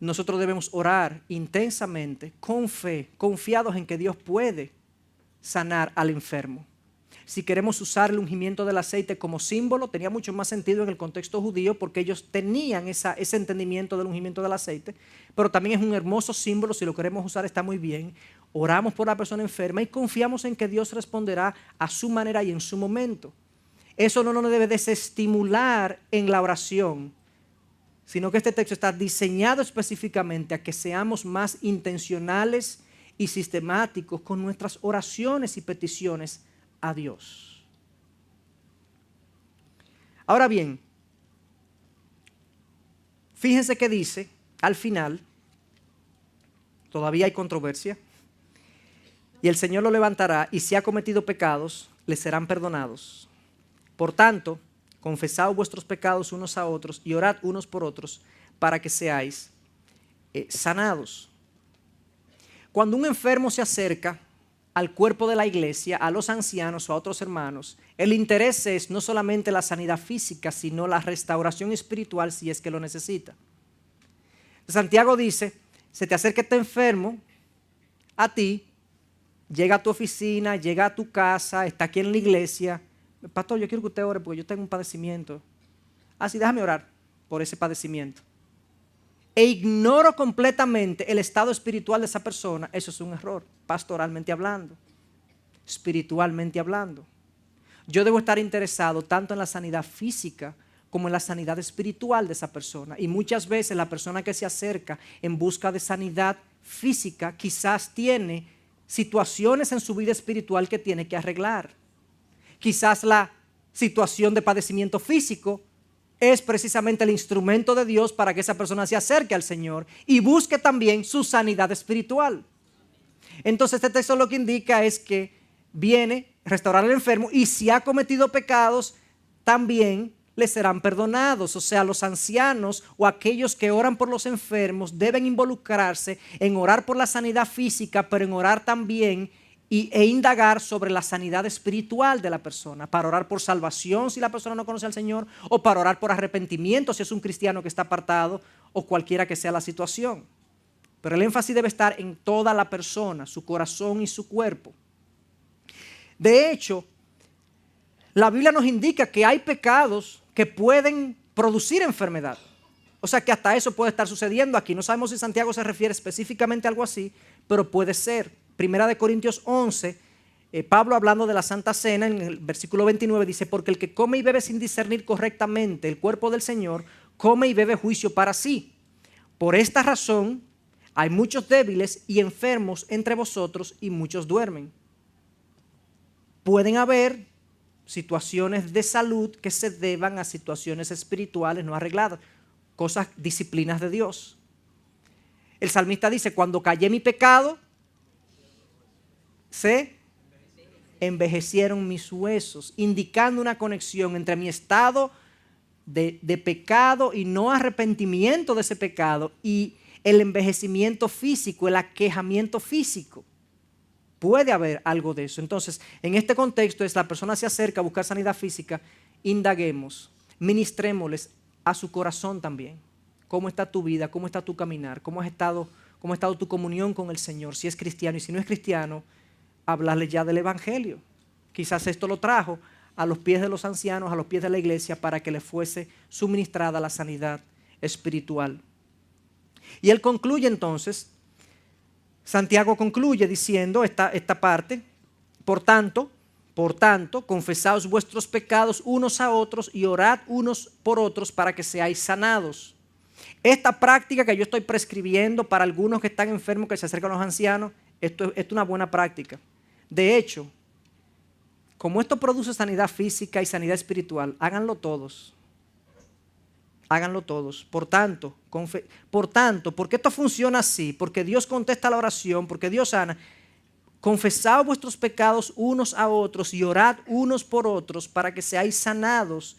Nosotros debemos orar intensamente, con fe, confiados en que Dios puede sanar al enfermo. Si queremos usar el ungimiento del aceite como símbolo, tenía mucho más sentido en el contexto judío, porque ellos tenían ese entendimiento del ungimiento del aceite, pero también es un hermoso símbolo. Si lo queremos usar, está muy bien. Oramos por la persona enferma y confiamos en que Dios responderá a su manera y en su momento. Eso no nos debe desestimular en la oración, sino que este texto está diseñado específicamente a que seamos más intencionales y sistemáticos con nuestras oraciones y peticiones a Dios. Ahora bien, fíjense que dice al final, todavía hay controversia, y el Señor lo levantará, y si ha cometido pecados, le serán perdonados. Por tanto, confesad vuestros pecados unos a otros y orad unos por otros para que seáis sanados. Cuando un enfermo se acerca al cuerpo de la iglesia, a los ancianos o a otros hermanos, el interés es no solamente la sanidad física, sino la restauración espiritual si es que lo necesita. Santiago dice, se te acerca este enfermo a ti, llega a tu oficina, llega a tu casa, está aquí en la iglesia. Pastor, yo quiero que usted ore porque yo tengo un padecimiento. Sí, déjame orar por ese padecimiento. E ignoro completamente el estado espiritual de esa persona. Eso es un error, pastoralmente hablando, espiritualmente hablando. Yo debo estar interesado tanto en la sanidad física como en la sanidad espiritual de esa persona. Y muchas veces la persona que se acerca en busca de sanidad física quizás tiene situaciones en su vida espiritual que tiene que arreglar. Quizás la situación de padecimiento físico es precisamente el instrumento de Dios para que esa persona se acerque al Señor y busque también su sanidad espiritual. Entonces este texto lo que indica es que viene a restaurar al enfermo, y si ha cometido pecados, también les serán perdonados. O sea, los ancianos o aquellos que oran por los enfermos deben involucrarse en orar por la sanidad física, pero en orar también e indagar sobre la sanidad espiritual de la persona, para orar por salvación si la persona no conoce al Señor, o para orar por arrepentimiento si es un cristiano que está apartado, o cualquiera que sea la situación. Pero el énfasis debe estar en toda la persona, su corazón y su cuerpo. De hecho, la Biblia nos indica que hay pecados que pueden producir enfermedad. O sea que hasta eso puede estar sucediendo aquí. No sabemos si Santiago se refiere específicamente a algo así, pero puede ser. Primera de Corintios 11, Pablo hablando de la Santa Cena, en el versículo 29 dice: porque el que come y bebe sin discernir correctamente el cuerpo del Señor, come y bebe juicio para sí. Por esta razón hay muchos débiles y enfermos entre vosotros y muchos duermen. Pueden haber situaciones de salud que se deban a situaciones espirituales no arregladas, cosas, disciplinas de Dios. El salmista dice: cuando callé mi pecado, se envejecieron mis huesos, indicando una conexión entre mi estado de pecado y no arrepentimiento de ese pecado y el envejecimiento físico, el aquejamiento físico. Puede haber algo de eso. Entonces, en este contexto, la persona se acerca a buscar sanidad física, indaguemos, ministrémosles a su corazón también. ¿Cómo está tu vida? ¿Cómo está tu caminar? ¿Cómo ha estado tu comunión con el Señor? Si es cristiano y si no es cristiano, hablarle ya del evangelio. Quizás esto lo trajo a los pies de los ancianos, a los pies de la iglesia, para que le fuese suministrada la sanidad espiritual. Y él concluye entonces, Santiago concluye diciendo esta parte: por tanto, confesaos vuestros pecados unos a otros y orad unos por otros para que seáis sanados. Esta práctica que yo estoy prescribiendo para algunos que están enfermos, que se acercan a los ancianos, esto es una buena práctica. De hecho, como esto produce sanidad física y sanidad espiritual, háganlo todos. Háganlo todos. Por tanto, porque esto funciona así, porque Dios contesta la oración, porque Dios sana, confesad vuestros pecados unos a otros y orad unos por otros para que seáis sanados.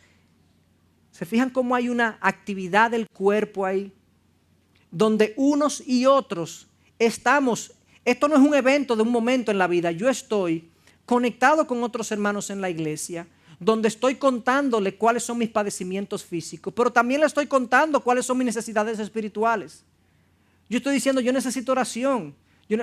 ¿Se fijan cómo hay una actividad del cuerpo ahí? Donde unos y otros estamos. Esto no es un evento de un momento en la vida. Yo estoy conectado con otros hermanos en la iglesia, donde estoy contándole cuáles son mis padecimientos físicos, pero también le estoy contando cuáles son mis necesidades espirituales. Yo estoy diciendo: yo necesito oración,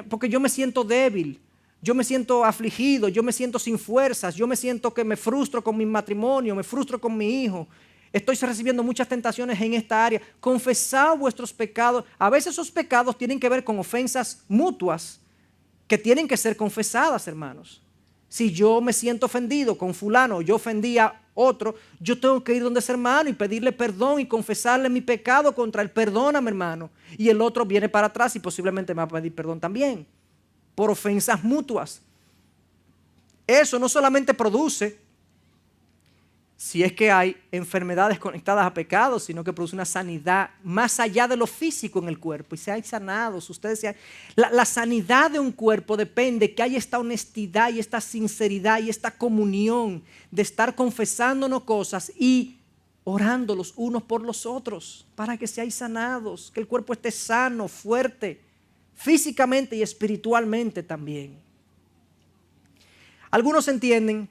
porque yo me siento débil, yo me siento afligido, yo me siento sin fuerzas, yo me siento que me frustro con mi matrimonio, me frustro con mi hijo. Estoy recibiendo muchas tentaciones en esta área. Confesad vuestros pecados. A veces esos pecados tienen que ver con ofensas mutuas que tienen que ser confesadas, hermanos. Si yo me siento ofendido con fulano, yo ofendí a otro, yo tengo que ir donde ese hermano y pedirle perdón y confesarle mi pecado contra él. Perdóname, hermano. Y el otro viene para atrás y posiblemente me va a pedir perdón también, por ofensas mutuas. Eso no solamente produce, si es que hay enfermedades conectadas a pecados, sino que produce una sanidad más allá de lo físico en el cuerpo. Y sean sanados. La sanidad de un cuerpo depende que haya esta honestidad y esta sinceridad y esta comunión de estar confesándonos cosas y orando los unos por los otros para que seáis sanados, que el cuerpo esté sano, fuerte, físicamente y espiritualmente también. Algunos entienden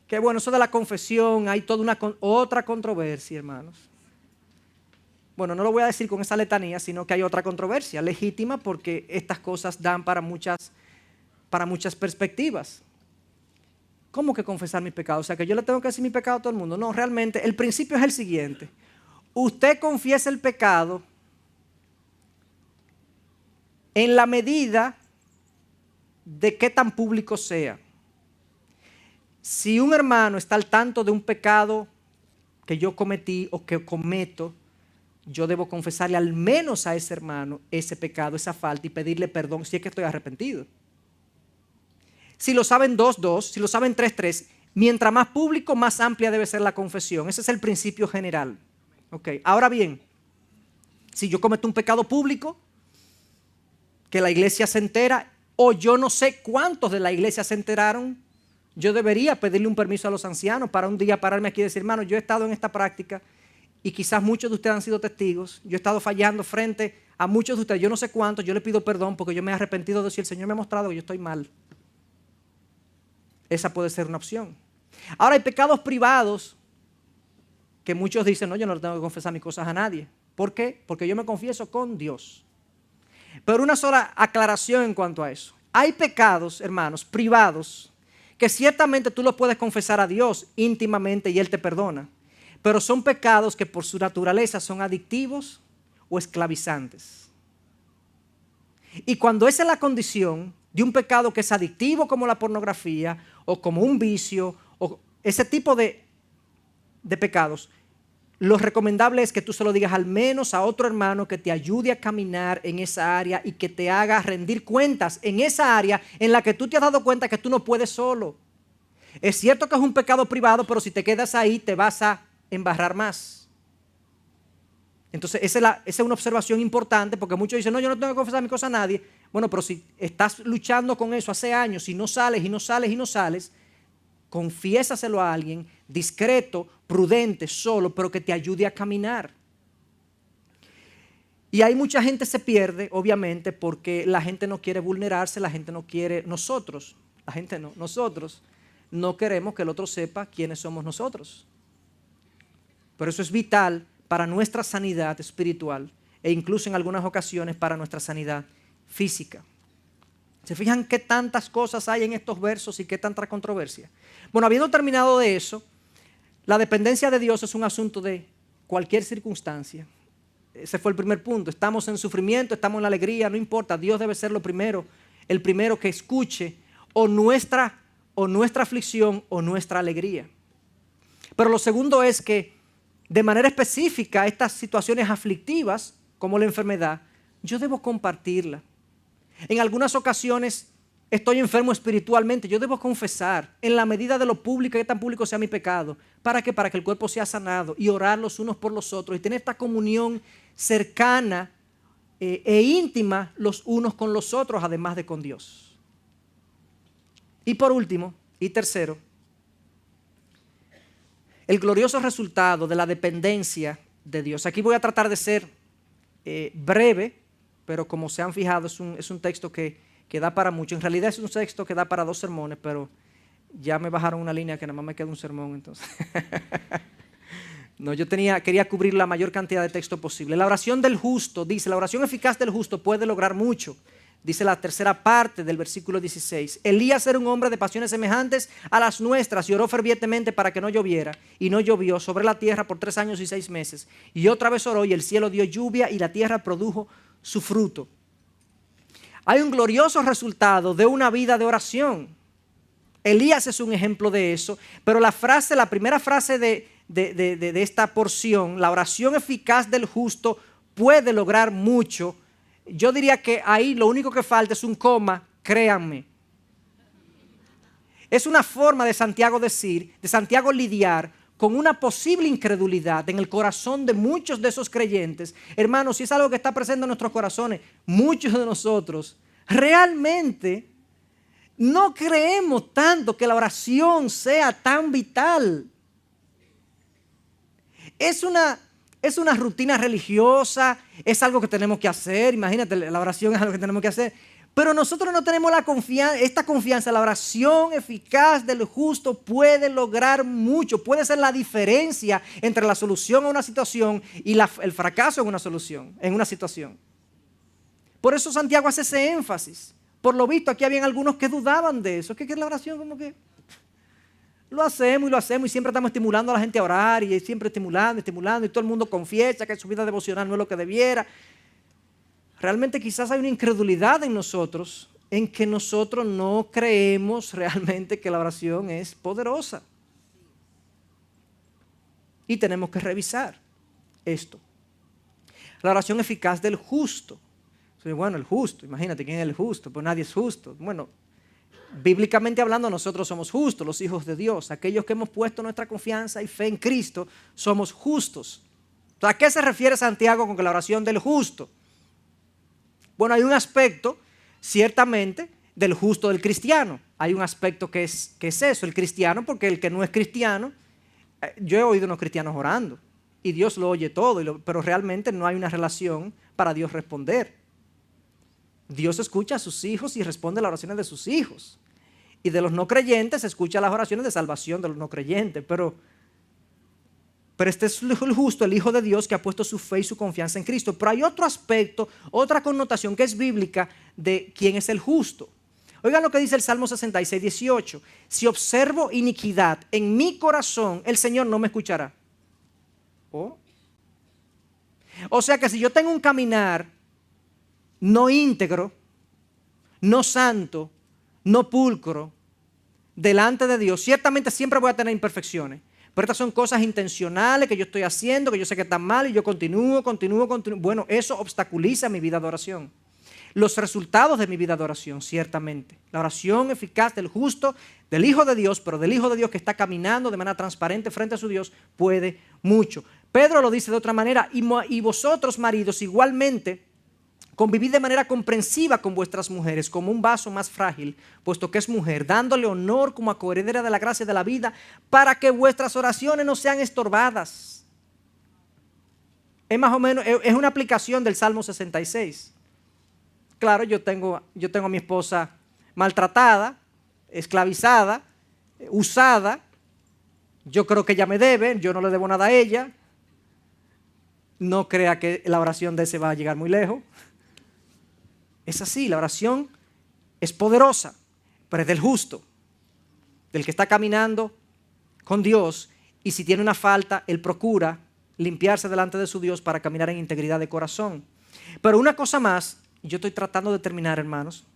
que bueno, eso de la confesión, hay toda otra controversia, hermanos. Bueno, no lo voy a decir con esa letanía, sino que hay otra controversia legítima, porque estas cosas dan para muchas perspectivas. ¿Cómo que confesar mis pecados? O sea, que yo le tengo que decir mi pecado a todo el mundo. No, realmente el principio es el siguiente: usted confiesa el pecado en la medida de qué tan público sea. Si un hermano está al tanto de un pecado que yo cometí o que cometo, yo debo confesarle al menos a ese hermano ese pecado, esa falta, y pedirle perdón si es que estoy arrepentido. Si lo saben 2, si lo saben 3, mientras más público, más amplia debe ser la confesión. Ese es el principio general. Okay. Ahora bien, si yo cometo un pecado público, que la iglesia se entera, o yo no sé cuántos de la iglesia se enteraron, Yo debería pedirle un permiso a los ancianos para un día pararme aquí y decir, hermano, yo he estado en esta práctica y quizás muchos de ustedes han sido testigos. Yo he estado fallando frente a muchos de ustedes, yo no sé cuántos, yo le pido perdón porque yo me he arrepentido de eso y el Señor me ha mostrado que yo estoy mal. Esa puede ser una opción. Ahora hay pecados privados que muchos dicen, no, yo no le tengo que confesar mis cosas a nadie. ¿Por qué? Porque yo me confieso con Dios. Pero una sola aclaración en cuanto a eso. Hay pecados, hermanos, privados, que ciertamente tú los puedes confesar a Dios íntimamente y Él te perdona. Pero son pecados que por su naturaleza son adictivos o esclavizantes. Y cuando esa es la condición de un pecado que es adictivo como la pornografía o como un vicio o ese tipo de pecados, lo recomendable es que tú se lo digas al menos a otro hermano que te ayude a caminar en esa área y que te haga rendir cuentas en esa área en la que tú te has dado cuenta que tú no puedes solo. Es cierto que es un pecado privado, pero si te quedas ahí te vas a embarrar más. Entonces esa es una observación importante porque muchos dicen, no, yo no tengo que confesar mi cosa a nadie. Bueno, pero si estás luchando con eso hace años y no sales y no sales y no sales, confiésaselo a alguien discreto, prudente, solo, pero que te ayude a caminar. Y hay mucha gente se pierde, obviamente, porque la gente no quiere vulnerarse, la gente no quiere, nosotros no queremos que el otro sepa quiénes somos nosotros. Pero eso es vital para nuestra sanidad espiritual e incluso en algunas ocasiones para nuestra sanidad física. ¿Se fijan qué tantas cosas hay en estos versos y qué tanta controversia? Bueno, habiendo terminado de eso, la dependencia de Dios es un asunto de cualquier circunstancia. Ese fue el primer punto. Estamos en sufrimiento, estamos en la alegría, no importa. Dios debe ser lo primero, el primero que escuche o nuestra aflicción o nuestra alegría. Pero lo segundo es que de manera específica estas situaciones aflictivas, como la enfermedad, yo debo compartirla. En algunas ocasiones estoy enfermo espiritualmente, yo debo confesar en la medida de lo público, que tan público sea mi pecado. ¿Para qué? Para que el cuerpo sea sanado y orar los unos por los otros y tener esta comunión cercana e íntima los unos con los otros, además de con Dios. Y por último, y tercero, el glorioso resultado de la dependencia de Dios. Aquí voy a tratar de ser breve, pero como se han fijado es un texto que da para mucho. En realidad es un texto que da para 2 sermones, pero ya me bajaron una línea que nada más me queda un sermón, entonces. No, yo quería cubrir la mayor cantidad de texto posible. La oración del justo, dice, la oración eficaz del justo puede lograr mucho. Dice la tercera parte del versículo 16. Elías era un hombre de pasiones semejantes a las nuestras y oró fervientemente para que no lloviera. Y no llovió sobre la tierra por 3 años y 6 meses. Y otra vez oró y el cielo dio lluvia y la tierra produjo su fruto. Hay un glorioso resultado de una vida de oración. Elías es un ejemplo de eso, pero la primera frase de esta porción, la oración eficaz del justo puede lograr mucho. Yo diría que ahí lo único que falta es un coma, créanme. Es una forma de Santiago lidiar con una posible incredulidad en el corazón de muchos de esos creyentes. Hermanos, si es algo que está presente en nuestros corazones, muchos de nosotros realmente no creemos tanto que la oración sea tan vital. Es una rutina religiosa, es algo que tenemos que hacer. Imagínate, la oración es algo que tenemos que hacer. Pero nosotros no tenemos esta confianza. La oración eficaz del justo puede lograr mucho. Puede ser la diferencia entre la solución a una situación y el fracaso en una situación. Por eso Santiago hace ese énfasis. Por lo visto, aquí habían algunos que dudaban de eso. Que la oración como que lo hacemos y siempre estamos estimulando a la gente a orar y siempre estimulando y todo el mundo confiesa que su vida devocional no es lo que debiera. Realmente quizás hay una incredulidad en nosotros en que nosotros no creemos realmente que la oración es poderosa. Y tenemos que revisar esto. La oración eficaz del justo. Bueno, el justo, imagínate quién es el justo, pues nadie es justo. Bueno, bíblicamente hablando, nosotros somos justos, los hijos de Dios. Aquellos que hemos puesto nuestra confianza y fe en Cristo, somos justos. ¿A qué se refiere Santiago con la oración del justo? Bueno, hay un aspecto, ciertamente, del justo del cristiano. Hay un aspecto que es eso, el cristiano, porque el que no es cristiano, yo he oído unos cristianos orando y Dios lo oye todo, pero realmente no hay una relación para Dios responder. Dios escucha a sus hijos y responde las oraciones de sus hijos. Y de los no creyentes escucha las oraciones de salvación de los no creyentes, pero este es el justo, el Hijo de Dios, que ha puesto su fe y su confianza en Cristo. Pero hay otro aspecto, otra connotación que es bíblica de quién es el justo. Oigan lo que dice el Salmo 66, 18. Si observo iniquidad en mi corazón, el Señor no me escuchará. O sea que si yo tengo un caminar no íntegro, no santo, no pulcro, delante de Dios, ciertamente siempre voy a tener imperfecciones. Pero estas son cosas intencionales que yo estoy haciendo, que yo sé que están mal y yo continúo. Bueno, eso obstaculiza mi vida de oración. Los resultados de mi vida de oración, ciertamente. La oración eficaz del justo, del Hijo de Dios, pero del Hijo de Dios que está caminando de manera transparente frente a su Dios, puede mucho. Pedro lo dice de otra manera, y vosotros, maridos, igualmente, convivid de manera comprensiva con vuestras mujeres, como un vaso más frágil, puesto que es mujer, dándole honor como a coheredera de la gracia de la vida, para que vuestras oraciones no sean estorbadas. Es más o menos, es una aplicación del Salmo 66. Claro, yo tengo a mi esposa maltratada, esclavizada, usada. Yo creo que ella me debe, yo no le debo nada a ella. No crea que la oración de ese va a llegar muy lejos. Es así, la oración es poderosa, pero es del justo, del que está caminando con Dios, y si tiene una falta, él procura limpiarse delante de su Dios para caminar en integridad de corazón. Pero una cosa más, y yo estoy tratando de terminar, hermanos.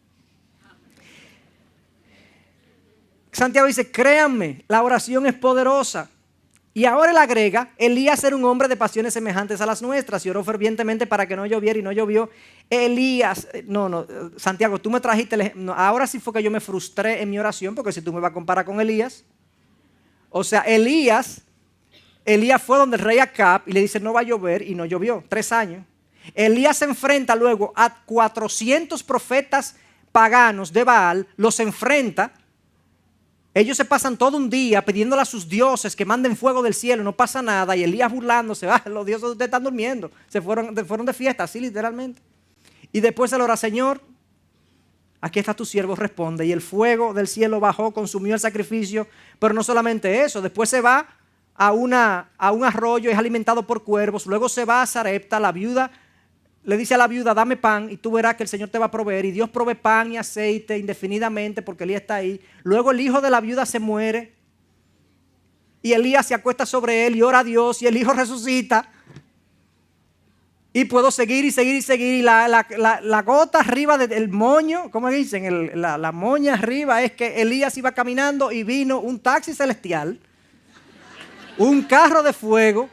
Santiago dice, créanme, la oración es poderosa. Y ahora él agrega, Elías era un hombre de pasiones semejantes a las nuestras y oró fervientemente para que no lloviera y no llovió. Elías, Santiago, tú me trajiste, ahora sí fue que yo me frustré en mi oración, porque si tú me vas a comparar con Elías, o sea, Elías fue donde el rey Acab y le dice no va a llover y no llovió, 3 años. Elías se enfrenta luego a 400 profetas paganos de Baal, los enfrenta. Ellos se pasan todo un día pidiéndole a sus dioses que manden fuego del cielo, no pasa nada, y Elías burlándose, los dioses de ustedes están durmiendo, se fueron de fiesta, así literalmente. Y después él ora, Señor, aquí está tu siervo, responde, y el fuego del cielo bajó, consumió el sacrificio, pero no solamente eso, después se va a un arroyo, es alimentado por cuervos, luego se va a Sarepta, la viuda le dice a la viuda, dame pan y tú verás que el Señor te va a proveer. Y Dios provee pan y aceite indefinidamente porque Elías está ahí. Luego el hijo de la viuda se muere y Elías se acuesta sobre él y ora a Dios y el hijo resucita. Y puedo seguir. Y la gota arriba del moño, ¿cómo dicen? La moña arriba es que Elías iba caminando y vino un taxi celestial, un carro de fuego,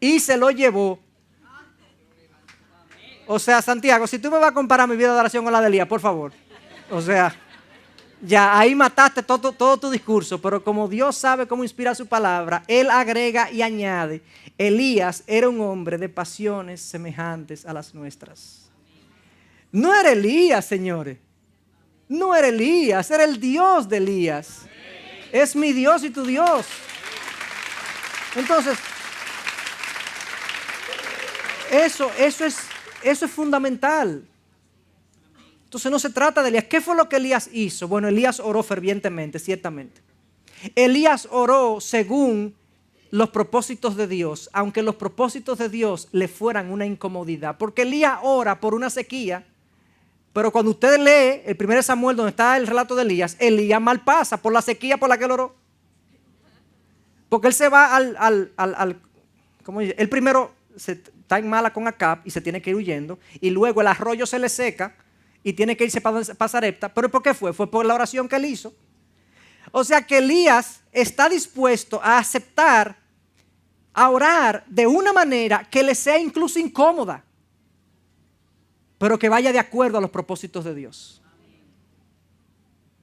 y se lo llevó. O sea, Santiago, si tú me vas a comparar mi vida de oración con la de Elías, por favor. O sea, ya ahí mataste todo tu discurso. Pero como Dios sabe cómo inspira su palabra, Él agrega y añade, Elías era un hombre de pasiones semejantes a las nuestras. No era Elías, señores. No era Elías, era el Dios de Elías. Es mi Dios y tu Dios. Entonces, eso es fundamental. Entonces no se trata de Elías. ¿Qué fue lo que Elías hizo? Bueno, Elías oró fervientemente, ciertamente. Elías oró según los propósitos de Dios, aunque los propósitos de Dios le fueran una incomodidad. Porque Elías ora por una sequía, pero cuando usted lee el 1 Samuel, donde está el relato de Elías, Elías mal pasa por la sequía por la que él oró. Porque él se va ¿cómo dice? Él primero está en mala con Acab y se tiene que ir huyendo, y luego el arroyo se le seca y tiene que irse para Sarepta. ¿Pero por qué fue? Fue por la oración que él hizo. O sea que Elías está dispuesto a aceptar, a orar de una manera que le sea incluso incómoda, pero que vaya de acuerdo a los propósitos de Dios.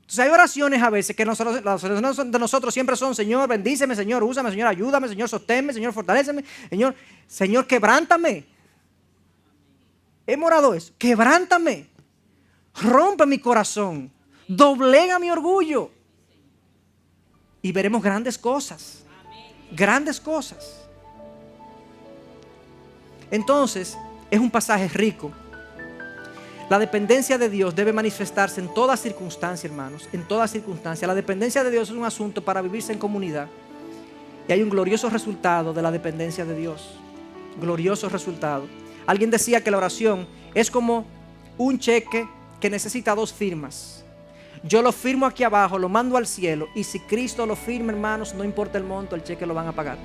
Entonces hay oraciones a veces que las oraciones de nosotros siempre son: Señor, bendíceme, Señor, úsame, Señor, ayúdame, Señor, sosténme, Señor, fortaléceme, Señor, quebrántame. Hemos orado eso, quebrántame. rompe mi corazón, doblega mi orgullo. Y veremos grandes cosas. Grandes cosas. Entonces, es un pasaje rico. La dependencia de Dios debe manifestarse en toda circunstancia, hermanos. En toda circunstancia. La dependencia de Dios es un asunto para vivirse en comunidad. Y hay un glorioso resultado de la dependencia de Dios. Glorioso resultado. Alguien decía que la oración es como un cheque que necesita 2 firmas. Yo lo firmo aquí abajo, lo mando al cielo. Y si Cristo lo firma, hermanos, no importa el monto, el cheque lo van a pagar.